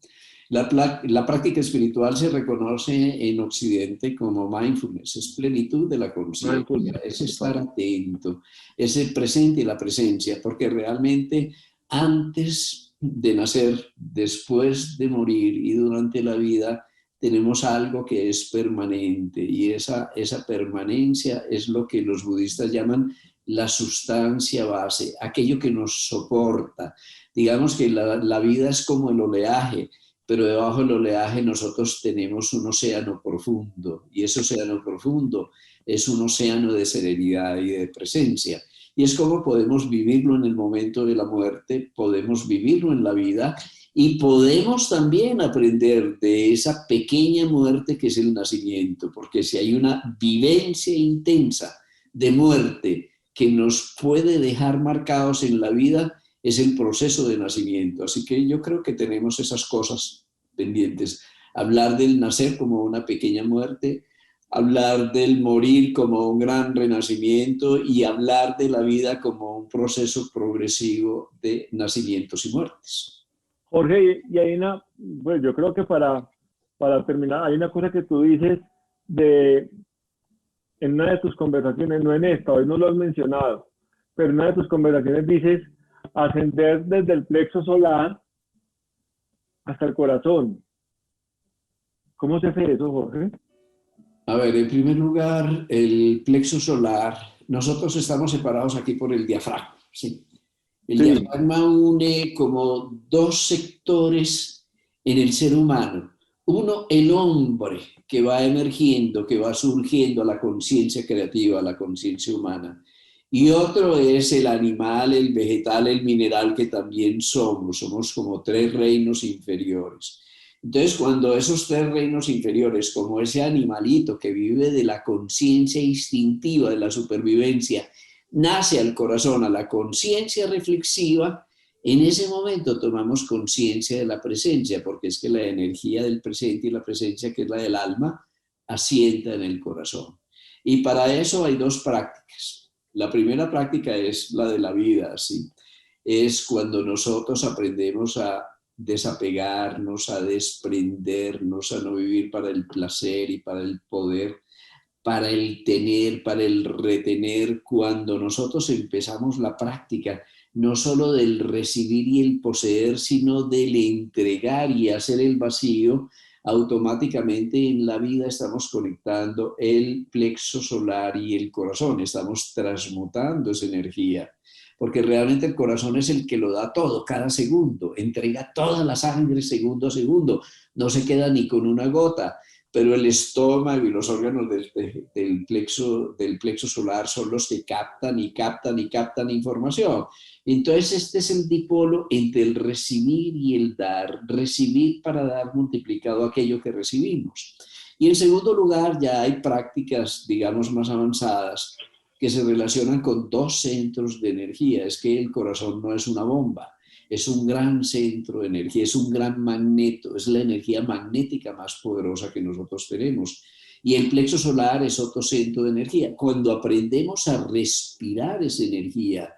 La práctica espiritual se reconoce en Occidente como mindfulness, es plenitud de la conciencia, Mindfulness. es estar atento, es el presente y la presencia, porque realmente antes de nacer, después de morir y durante la vida, tenemos algo que es permanente y esa permanencia es lo que los budistas llaman la sustancia base, aquello que nos soporta. Digamos que la vida es como el oleaje, pero debajo del oleaje nosotros tenemos un océano profundo y ese océano profundo es un océano de serenidad y de presencia. Y es como podemos vivirlo en el momento de la muerte, podemos vivirlo en la vida y podemos también aprender de esa pequeña muerte que es el nacimiento, porque si hay una vivencia intensa de muerte que nos puede dejar marcados en la vida, es el proceso de nacimiento. Así que yo creo que tenemos esas cosas pendientes. Hablar del nacer como una pequeña muerte, hablar del morir como un gran renacimiento y hablar de la vida como un proceso progresivo de nacimientos y muertes. Jorge, y hay una, pues yo creo que para terminar, hay una cosa que tú dices de, en una de tus conversaciones, no en esta, hoy no lo has mencionado, pero en una de tus conversaciones dices ascender desde el plexo solar hasta el corazón. ¿Cómo se hace eso, Jorge? A ver, en primer lugar, el plexo solar, nosotros estamos separados aquí por el diafragma, ¿sí? El Sí, diafragma une como dos sectores en el ser humano. Uno, el hombre, que va emergiendo, que va surgiendo a la conciencia creativa, a la conciencia humana. Y otro es el animal, el vegetal, el mineral que también somos. Somos como tres reinos inferiores. Entonces, cuando esos tres reinos inferiores, como ese animalito que vive de la conciencia instintiva, de la supervivencia, nace al corazón, a la conciencia reflexiva, en ese momento tomamos conciencia de la presencia, porque es que la energía del presente y la presencia, que es la del alma, asienta en el corazón. Y para eso hay dos prácticas. La primera práctica es la de la vida, ¿sí? Es cuando nosotros aprendemos a desapegarnos, a desprendernos, a no vivir para el placer y para el poder, para el tener, para el retener. Cuando nosotros empezamos la práctica, no solo del recibir y el poseer, sino del entregar y hacer el vacío, automáticamente en la vida estamos conectando el plexo solar y el corazón, estamos transmutando esa energía, porque realmente el corazón es el que lo da todo, cada segundo, entrega toda la sangre segundo a segundo, no se queda ni con una gota, pero el estómago y los órganos del plexo solar son los que captan y captan y captan información. Entonces este es el dipolo entre el recibir y el dar, recibir para dar multiplicado aquello que recibimos. Y en segundo lugar ya hay prácticas, digamos, más avanzadas que se relacionan con dos centros de energía. Es que el corazón no es una bomba, es un gran centro de energía, es un gran magneto, es la energía magnética más poderosa que nosotros tenemos. Y el plexo solar es otro centro de energía. Cuando aprendemos a respirar esa energía,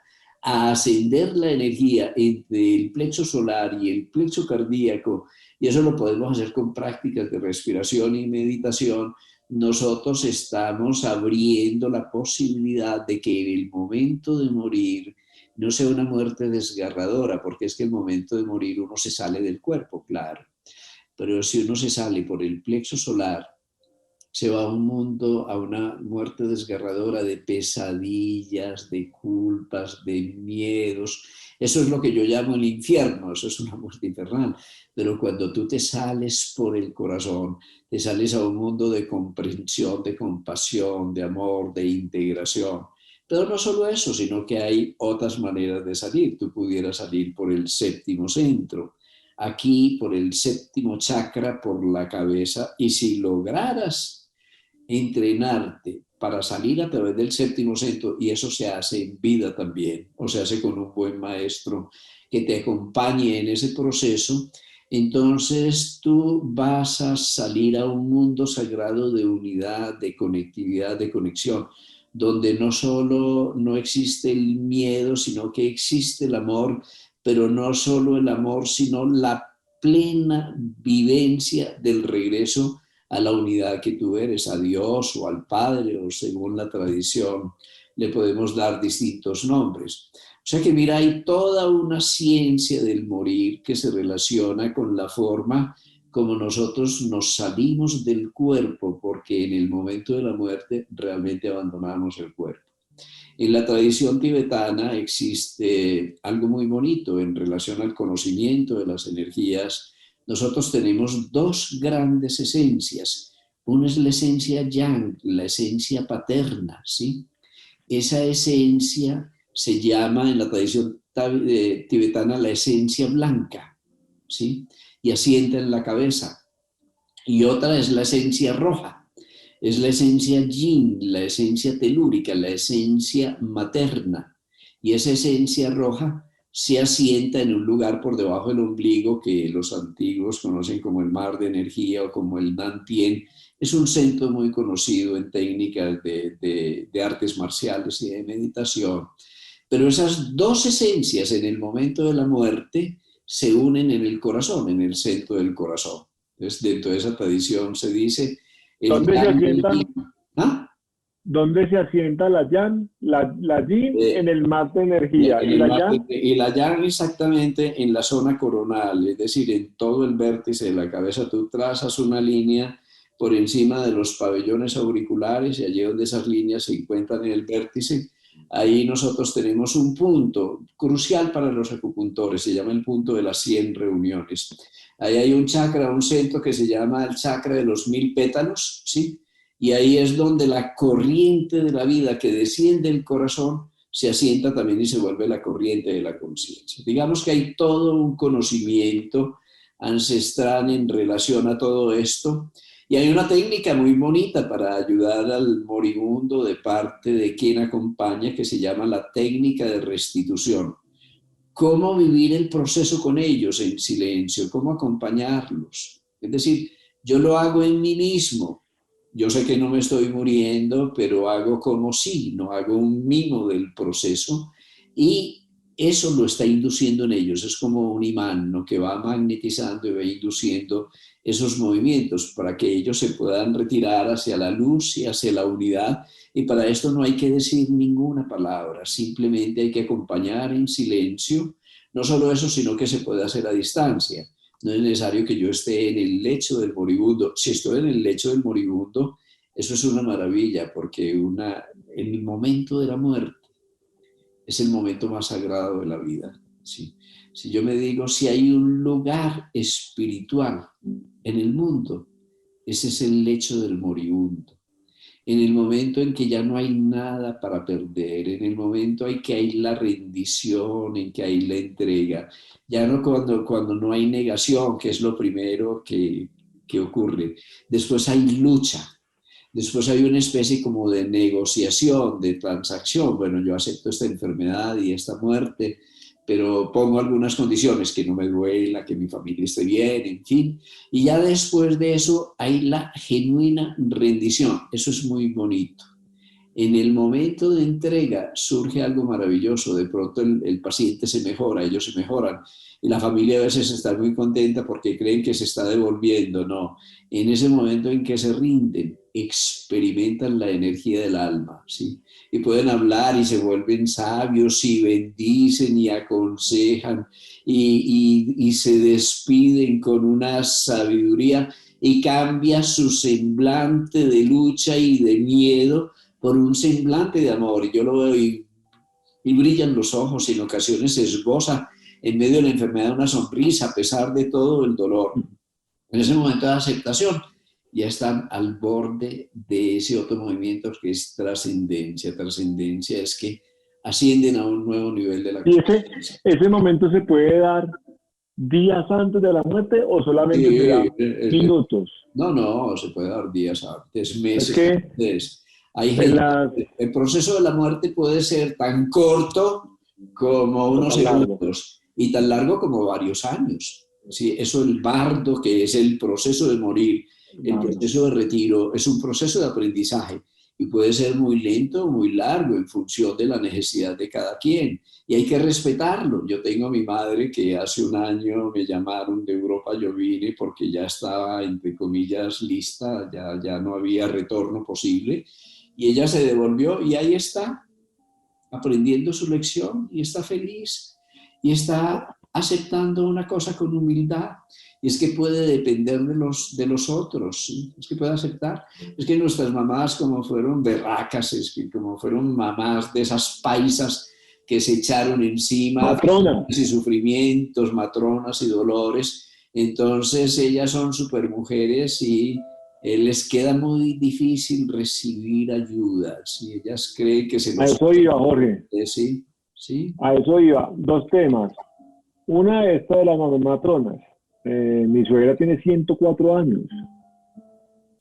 a ascender la energía entre el plexo solar y el plexo cardíaco, y eso lo podemos hacer con prácticas de respiración y meditación, nosotros estamos abriendo la posibilidad de que en el momento de morir no sea una muerte desgarradora, porque es que el momento de morir uno se sale del cuerpo, claro, pero si uno se sale por el plexo solar, se va a un mundo, a una muerte desgarradora de pesadillas, de culpas, de miedos. Eso es lo que yo llamo el infierno, eso es una muerte infernal. Pero cuando tú te sales por el corazón, te sales a un mundo de comprensión, de compasión, de amor, de integración. Pero no solo eso, sino que hay otras maneras de salir. Tú pudieras salir por el séptimo centro, aquí por el séptimo chakra, por la cabeza, y si lograras entrenarte para salir a través del séptimo centro, y eso se hace en vida también, o se hace con un buen maestro que te acompañe en ese proceso, entonces tú vas a salir a un mundo sagrado de unidad, de conectividad, de conexión, donde no solo no existe el miedo, sino que existe el amor, pero no solo el amor, sino la plena vivencia del regreso a la unidad que tú eres, a Dios o al Padre, o según la tradición le podemos dar distintos nombres. O sea que mira, hay toda una ciencia del morir que se relaciona con la forma como nosotros nos salimos del cuerpo, porque en el momento de la muerte realmente abandonamos el cuerpo. En la tradición tibetana existe algo muy bonito en relación al conocimiento de las energías. Nosotros tenemos dos grandes esencias. Una es la esencia yang, la esencia paterna, ¿sí? Esa esencia se llama en la tradición tibetana la esencia blanca, ¿sí? Y asienta en la cabeza. Y otra es la esencia roja, es la esencia yin, la esencia telúrica, la esencia materna. Y esa esencia roja se asienta en un lugar por debajo del ombligo que los antiguos conocen como el mar de energía o como el Nantien. Es un centro muy conocido en técnicas de artes marciales y de meditación. Pero esas dos esencias en el momento de la muerte se unen en el corazón, en el centro del corazón. Entonces, dentro de esa tradición se dice el ¿Dónde se yang y el asienta? yin. ¿Ah? ¿Dónde se asienta la yan? La yin en el mar de energía. En ¿Y el la mate, yan? y la yang exactamente en la zona coronal, es decir, en todo el vértice de la cabeza. Tú trazas una línea por encima de los pabellones auriculares y allí donde esas líneas se encuentran en el vértice, ahí nosotros tenemos un punto crucial para los acupuntores, se llama el punto de las 100 reuniones. Ahí hay un chakra, un centro que se llama el chakra de los 1000 pétalos, ¿sí? Y ahí es donde la corriente de la vida que desciende del corazón se asienta también y se vuelve la corriente de la conciencia. Digamos que hay todo un conocimiento ancestral en relación a todo esto, y hay una técnica muy bonita para ayudar al moribundo de parte de quien acompaña que se llama la técnica de restitución. Cómo vivir el proceso con ellos en silencio, cómo acompañarlos. Es decir, yo lo hago en mí mismo. Yo sé que no me estoy muriendo, pero hago como si, no hago un mimo del proceso, y eso lo está induciendo en ellos. Es como un imán, ¿no?, que va magnetizando y va induciendo esos movimientos para que ellos se puedan retirar hacia la luz y hacia la unidad. Y para esto no hay que decir ninguna palabra, simplemente hay que acompañar en silencio. No solo eso, sino que se puede hacer a distancia. No es necesario que yo esté en el lecho del moribundo. Si estoy en el lecho del moribundo, eso es una maravilla, porque en el momento de la muerte es el momento más sagrado de la vida. ¿Sí? Si yo me digo, si hay un lugar espiritual en el mundo, ese es el lecho del moribundo. En el momento en que ya no hay nada para perder, en el momento en que hay la rendición, en que hay la entrega, ya no cuando no hay negación, que es lo primero que ocurre. Después hay lucha, después hay una especie como de negociación, de transacción. Bueno, yo acepto esta enfermedad y esta muerte, pero pongo algunas condiciones, que no me duela, que mi familia esté bien, en fin. Y ya después de eso hay la genuina rendición. Eso es muy bonito. En el momento de entrega surge algo maravilloso. De pronto el paciente se mejora, ellos se mejoran. Y la familia a veces está muy contenta porque creen que se está devolviendo. No, en ese momento en que se rinden, experimentan la energía del alma, ¿sí? Y pueden hablar y se vuelven sabios y bendicen y aconsejan y se despiden con una sabiduría y cambia su semblante de lucha y de miedo por un semblante de amor. Y yo lo veo y brillan los ojos y en ocasiones se esboza en medio de la enfermedad una sonrisa a pesar de todo el dolor. En ese momento de aceptación ya están al borde de ese otro movimiento que es trascendencia. Trascendencia es que ascienden a un nuevo nivel de la ¿Y conciencia. ese momento se puede dar días antes de la muerte o solamente se da minutos? No, se puede dar días antes, Es meses que antes. Hay en gente, las, el proceso de la muerte puede ser tan corto como o unos tan largo. segundos y tan largo como varios años. Sí, eso el bardo, que es el proceso de morir, el Claro. proceso de retiro, es un proceso de aprendizaje y puede ser muy lento o muy largo en función de la necesidad de cada quien. Y hay que respetarlo. Yo tengo a mi madre que hace un año me llamaron de Europa, yo vine porque ya estaba, entre comillas, lista, ya no había retorno posible. Y ella se devolvió y ahí está, aprendiendo su lección y está feliz y está aceptando una cosa con humildad. Y es que puede depender de los otros, ¿sí? Es que puede aceptar. Es que nuestras mamás, como fueron berracas, es que como fueron mamás de esas paisas que se echaron encima Matrona. y sufrimientos, matronas y dolores, entonces ellas son supermujeres y les queda muy difícil recibir ayuda. Si ellas creen que se A los... eso iba, Jorge. Sí, sí. A eso iba. Dos temas. Una, esta de las matronas. Mi suegra tiene 104 años.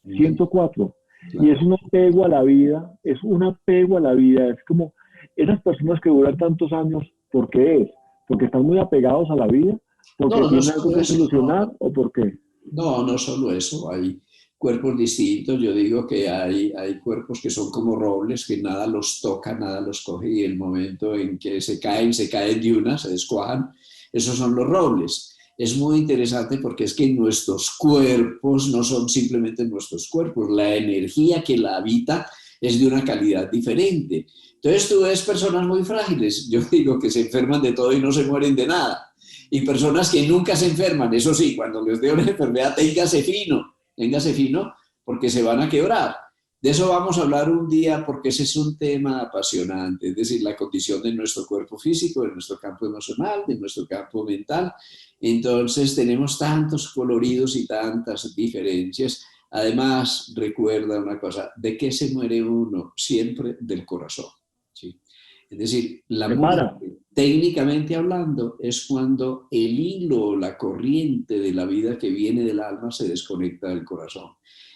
104. Y Claro. es un apego a la vida. Es un apego a la vida. Es como esas personas que duran tantos años, ¿por qué es? ¿Porque están muy apegados a la vida? ¿Porque No, no tienen algo solo que eso, solucionar? ¿O por qué? no solo eso, hay cuerpos distintos. Yo digo que hay cuerpos que son como robles, que nada los toca, nada los coge y el momento en que se caen de una, se descuajan. Esos son los robles. Es muy interesante porque es que nuestros cuerpos no son simplemente nuestros cuerpos, la energía que la habita es de una calidad diferente. Entonces tú ves personas muy frágiles, yo digo que se enferman de todo y no se mueren de nada. Y personas que nunca se enferman, eso sí, cuando les dé una enfermedad, téngase fino, porque se van a quebrar. De eso vamos a hablar un día porque ese es un tema apasionante, es decir, la condición de nuestro cuerpo físico, de nuestro campo emocional, de nuestro campo mental. Entonces tenemos tantos coloridos y tantas diferencias. Además, recuerda una cosa, ¿de qué se muere uno? Siempre del corazón, ¿sí? Es decir, la Se para. muerte, técnicamente hablando, es cuando el hilo, la corriente de la vida que viene del alma se desconecta del corazón.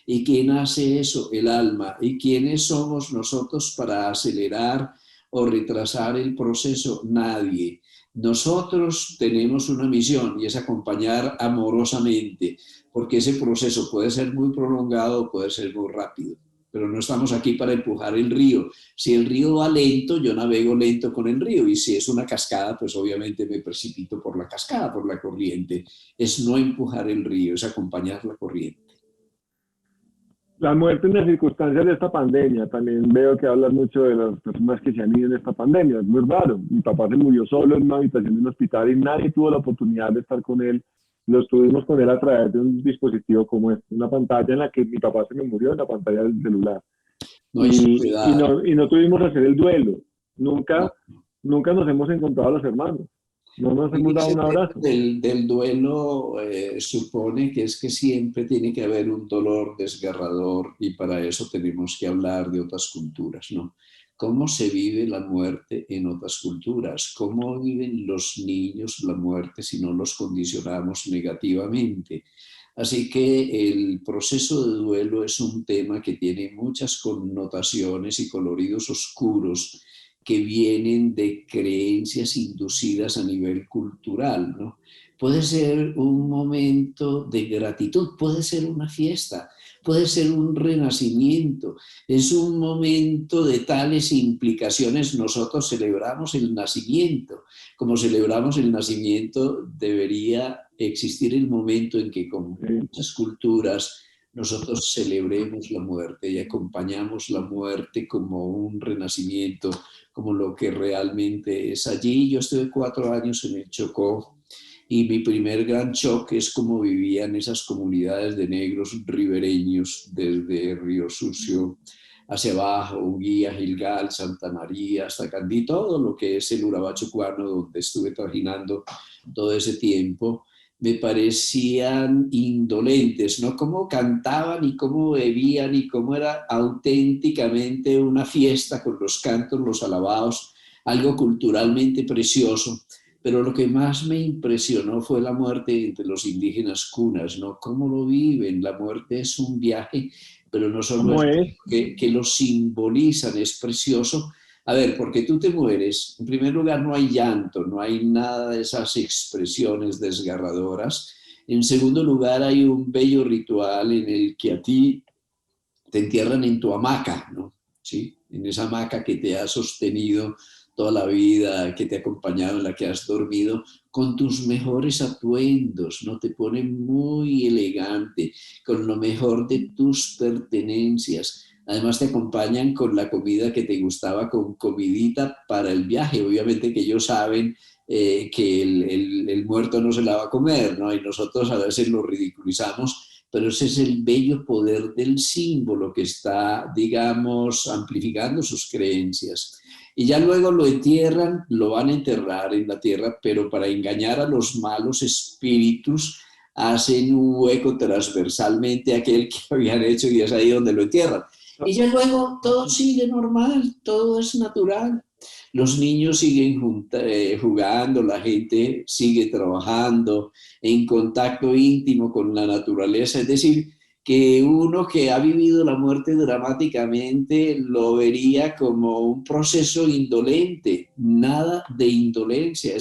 ¿Y quién hace eso? El alma. ¿Y quiénes somos nosotros para acelerar o retrasar el proceso? Nadie. Nosotros tenemos una misión y es acompañar amorosamente, porque ese proceso puede ser muy prolongado o puede ser muy rápido. pero no estamos aquí para empujar el río. Si el río va lento, yo navego lento con el río, y si es una cascada, pues obviamente me precipito por la cascada, por la corriente. Es no empujar el río, es acompañar la corriente. La muerte en las circunstancias de esta pandemia, también veo que hablas mucho de las personas que se han ido en esta pandemia, es muy raro. Mi papá se murió solo en una habitación de un hospital y nadie tuvo la oportunidad de estar con él. Lo estuvimos con él a través de un dispositivo como este, una pantalla en la que mi papá se me murió en la pantalla del celular. No hay soledad. Y no tuvimos que hacer el duelo. No. Nunca nos hemos encontrado los hermanos. No nos hemos dado Ese un tema abrazo. del duelo supone que es que siempre tiene que haber un dolor desgarrador, y para eso tenemos que hablar de otras culturas, ¿no? ¿Cómo se vive la muerte en otras culturas? ¿Cómo viven los niños la muerte si no los condicionamos negativamente? Así que el proceso de duelo es un tema que tiene muchas connotaciones y coloridos oscuros que vienen de creencias inducidas a nivel cultural, ¿no? Puede ser un momento de gratitud, puede ser una fiesta, puede ser un renacimiento, es un momento de tales implicaciones. Nosotros celebramos el nacimiento. Como celebramos el nacimiento, debería existir el momento en que, con muchas culturas, nosotros celebremos la muerte y acompañamos la muerte como un renacimiento, como lo que realmente es allí. Yo estuve 4 años en el Chocó, y mi primer gran choque es cómo vivían esas comunidades de negros ribereños desde Río Sucio hacia abajo, Uguía, Gilgal, Santa María, hasta Candí, todo lo que es el Urabá chocuano, donde estuve trabajando todo ese tiempo. Me parecían indolentes, ¿no? Cómo cantaban y cómo bebían y cómo era auténticamente una fiesta con los cantos, los alabados, algo culturalmente precioso. Pero lo que más me impresionó fue la muerte entre los indígenas cunas, ¿no? Cómo lo viven. La muerte es un viaje, pero no solo ¿Cómo es es? que lo simbolizan, es precioso. A ver, porque tú te mueres, en primer lugar no hay llanto, no hay nada de esas expresiones desgarradoras. En segundo lugar, hay un bello ritual en el que a ti te entierran en tu hamaca, ¿no? ¿Sí? En esa hamaca que te ha sostenido toda la vida, que te ha acompañado, en la que has dormido, con tus mejores atuendos, ¿no? Te ponen muy elegante, con lo mejor de tus pertenencias. Además te acompañan con la comida que te gustaba, con comidita para el viaje. Obviamente que ellos saben que el muerto no se la va a comer, ¿no? Y nosotros a veces lo ridiculizamos, pero ese es el bello poder del símbolo que está, digamos, amplificando sus creencias. Y ya luego lo entierran, lo van a enterrar en la tierra, pero para engañar a los malos espíritus hacen un hueco transversalmente a aquel que habían hecho, y es ahí donde lo entierran. Y ya luego todo sigue normal, todo es natural. Los niños siguen jugando, la gente sigue trabajando en contacto íntimo con la naturaleza. Es decir, que uno que ha vivido la muerte dramáticamente lo vería como un proceso indolente, nada de indolencia,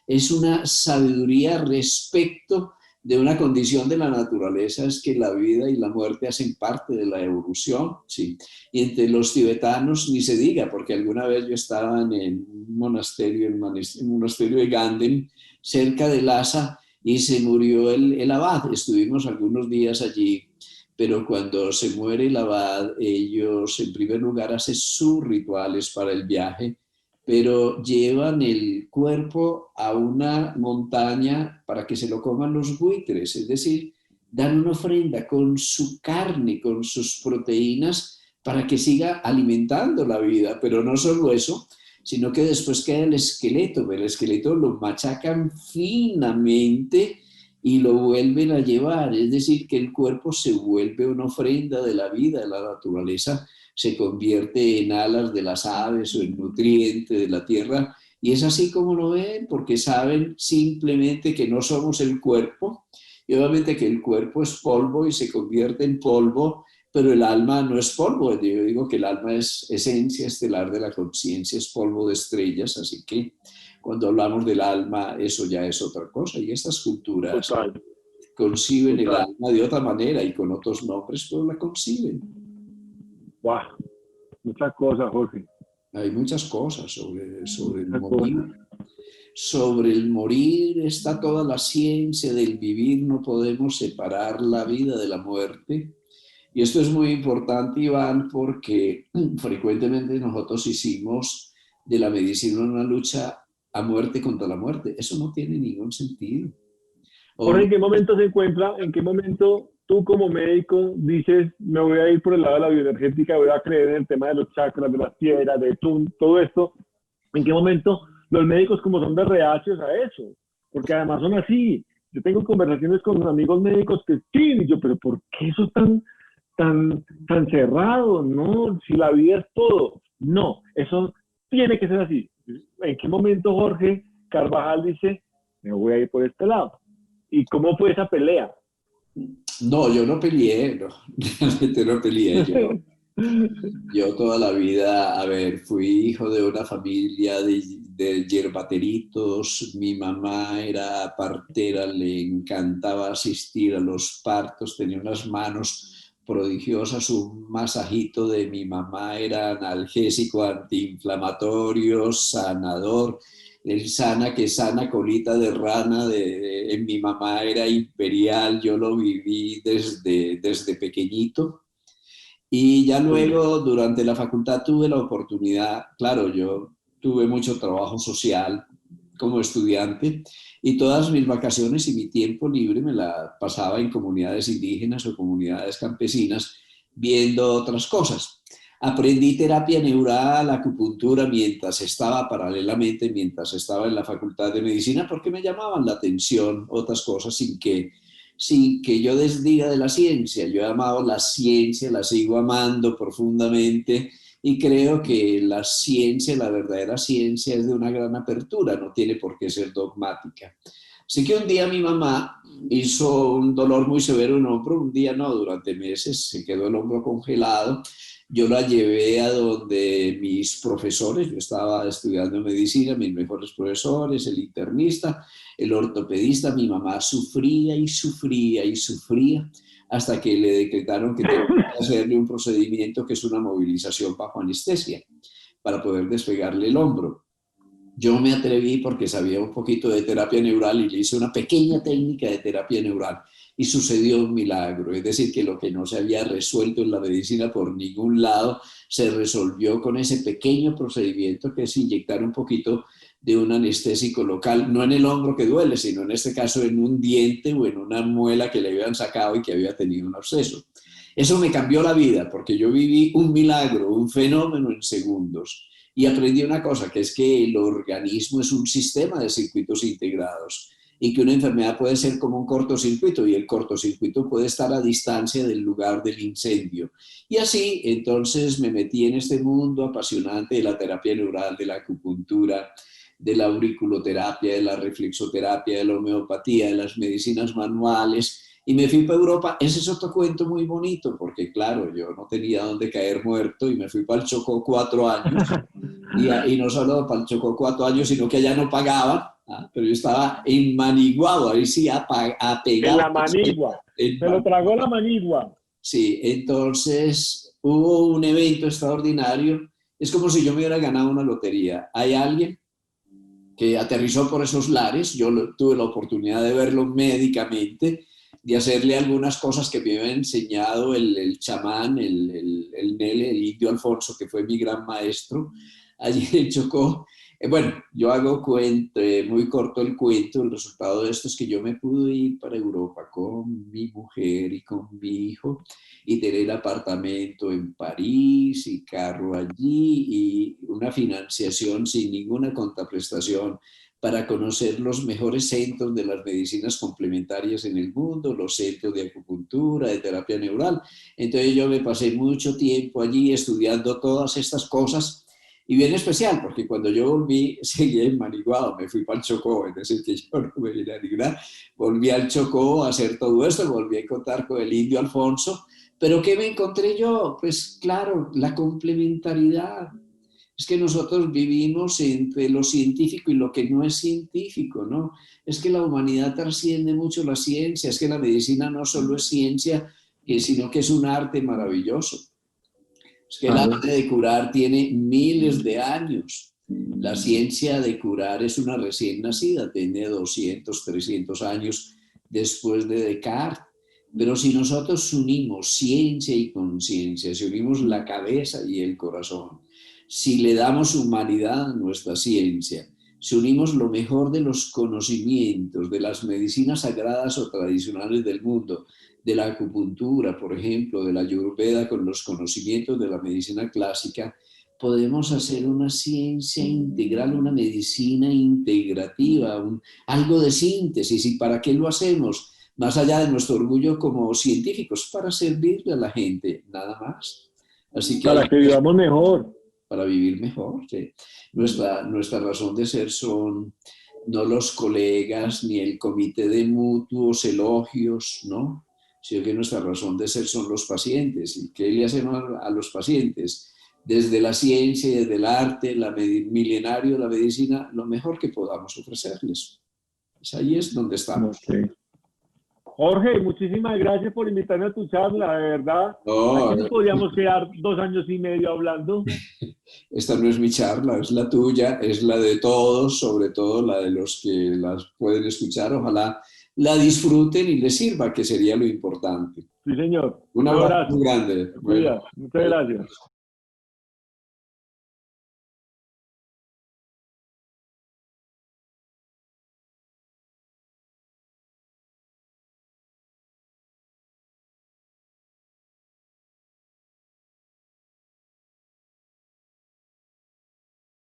es una sabiduría respecto de una condición de la naturaleza, es que la vida y la muerte hacen parte de la evolución, ¿sí? Y entre los tibetanos ni se diga, porque alguna vez yo estaba en un monasterio, en un monasterio de Ganden, cerca de Lhasa, y se murió el abad. Estuvimos algunos días allí, pero cuando se muere el abad, ellos en primer lugar hacen sus rituales para el viaje, pero llevan el cuerpo a una montaña para que se lo coman los buitres, es decir, dan una ofrenda con su carne, con sus proteínas, para que siga alimentando la vida. Pero no solo eso, sino que después queda el esqueleto lo machacan finamente y lo vuelven a llevar, es decir, que el cuerpo se vuelve una ofrenda de la vida, de la naturaleza, se convierte en alas de las aves o en nutriente de la tierra, y es así como lo ven, porque saben simplemente que no somos el cuerpo, y obviamente que el cuerpo es polvo y se convierte en polvo, pero el alma no es polvo. Yo digo que el alma es esencia estelar de la conciencia, es polvo de estrellas, así que cuando hablamos del alma, eso ya es otra cosa, y estas culturas Total, conciben el total. alma de otra manera y con otros nombres, pero la conciben. ¡Wow! Muchas cosas, Jorge. Hay muchas cosas sobre el Muchas morir. cosas. Sobre el morir está toda la ciencia del vivir, no podemos separar la vida de la muerte. Y esto es muy importante, Iván, porque frecuentemente nosotros hicimos de la medicina una lucha a muerte contra la muerte. Eso no tiene ningún sentido. O Jorge, ¿en qué momento se encuentra, en qué momento tú como médico dices, me voy a ir por el lado de la bioenergética, voy a creer en el tema de los chakras, de las piedras, de todo esto? ¿En qué momento los médicos como son de reacios a eso? Porque además son así. Yo tengo conversaciones con amigos médicos que sí, y yo, pero ¿por qué eso tan cerrado? No, si la vida es todo. No, eso tiene que ser así. ¿En qué momento Jorge Carvajal dice, me voy a ir por este lado? ¿Y cómo fue esa pelea? no, yo no peleé, no, realmente no peleé. Yo toda la vida, a ver, fui hijo de una familia de yerbateritos, mi mamá era partera, le encantaba asistir a los partos, tenía unas manos prodigiosas, un masajito de mi mamá era analgésico, antiinflamatorio, sanador, el sana que sana colita de rana en mi mamá era imperial, yo lo viví desde pequeñito. Y ya Sí. luego, durante la facultad, tuve la oportunidad, claro, yo tuve mucho trabajo social como estudiante y todas mis vacaciones y mi tiempo libre me la pasaba en comunidades indígenas o comunidades campesinas viendo otras cosas. Aprendí terapia neural, acupuntura mientras estaba paralelamente, mientras estaba en la facultad de medicina, porque me llamaban la atención otras cosas sin que yo desdiga de la ciencia. Yo he amado la ciencia, la sigo amando profundamente y creo que la ciencia, la verdadera ciencia, es de una gran apertura, no tiene por qué ser dogmática. Así que un día mi mamá hizo un dolor muy severo en el hombro, un día no, durante meses se quedó el hombro congelado. Yo la llevé a donde mis profesores, yo estaba estudiando medicina, mis mejores profesores, el internista, el ortopedista, mi mamá sufría y sufría y sufría hasta que le decretaron que tenía que hacerle un procedimiento que es una movilización bajo anestesia para poder despegarle el hombro. Yo me atreví porque sabía un poquito de terapia neural y le hice una pequeña técnica de terapia neural y sucedió un milagro. Es decir, que lo que no se había resuelto en la medicina por ningún lado se resolvió con ese pequeño procedimiento que es inyectar un poquito de un anestésico local, no en el hombro que duele, sino en este caso en un diente o en una muela que le habían sacado y que había tenido un absceso. Eso me cambió la vida porque yo viví un milagro, un fenómeno en segundos. Y aprendí una cosa, que es que el organismo es un sistema de circuitos integrados y que una enfermedad puede ser como un cortocircuito y el cortocircuito puede estar a distancia del lugar del incendio. Y así, entonces, me metí en este mundo apasionante de la terapia neural, de la acupuntura, de la auriculoterapia, de la reflexoterapia, de la homeopatía, de las medicinas manuales, y me fui para Europa. Ese es otro cuento muy bonito, porque claro, yo no tenía dónde caer muerto y me fui para el Chocó 4 años. Y no solo para el Chocó 4 años, sino que allá no pagaban, ¿ah? Pero yo estaba en Maniguado, ahí sí, En apegado. la manigua. En Se lo tragó la manigua. Sí, entonces hubo un evento extraordinario. Es como si yo me hubiera ganado una lotería. Hay alguien que aterrizó por esos lares, yo tuve la oportunidad de verlo médicamente, de hacerle algunas cosas que me había enseñado el chamán, el Nele, el indio Alfonso, que fue mi gran maestro allí en Chocó. Bueno, yo hago cuento, muy corto el cuento, el resultado de esto es que yo me pude ir para Europa con mi mujer y con mi hijo y tener apartamento en París y carro allí y una financiación sin ninguna contraprestación para conocer los mejores centros de las medicinas complementarias en el mundo, los centros de acupuntura, de terapia neural. Entonces yo me pasé mucho tiempo allí estudiando todas estas cosas y bien especial, porque cuando yo volví, seguí en Maniguado, me fui para el Chocó, es decir, que yo no me vine a ninguna, volví al Chocó a hacer todo esto, volví a encontrar con el indio Alfonso, pero ¿qué me encontré yo? Pues claro, la complementariedad. Es que nosotros vivimos entre lo científico y lo que no es científico, ¿no? Es que la humanidad trasciende mucho la ciencia, es que la medicina no solo es ciencia, sino que es un arte maravilloso. Es que el arte de curar tiene miles de años. La ciencia de curar es una recién nacida, tiene 200, 300 años después de Descartes. Pero si nosotros unimos ciencia y conciencia, si unimos la cabeza y el corazón, si le damos humanidad a nuestra ciencia, si unimos lo mejor de los conocimientos, de las medicinas sagradas o tradicionales del mundo, de la acupuntura, por ejemplo, de la ayurveda con los conocimientos de la medicina clásica, podemos hacer una ciencia integral, una medicina integrativa, algo de síntesis. ¿Y para qué lo hacemos? Más allá de nuestro orgullo como científicos, para servirle a la gente, nada más. Así que Para que vivamos mejor. Para vivir mejor, sí. Nuestra razón de ser son no los colegas ni el comité de mutuos elogios, ¿no? Sino que nuestra razón de ser son los pacientes. ¿Y qué le hacemos a los pacientes? Desde la ciencia, desde el arte, milenario, la medicina, lo mejor que podamos ofrecerles. Pues ahí es donde estamos. Okay. Jorge, muchísimas gracias por invitarme a tu charla, de verdad. No, Aquí nos podríamos quedar 2 años y medio hablando. esta no es mi charla, es la tuya, es la de todos, sobre todo la de los que las pueden escuchar. Ojalá la disfruten y les sirva, que sería lo importante. Sí, señor. Un abrazo muy grande. Muchas gracias.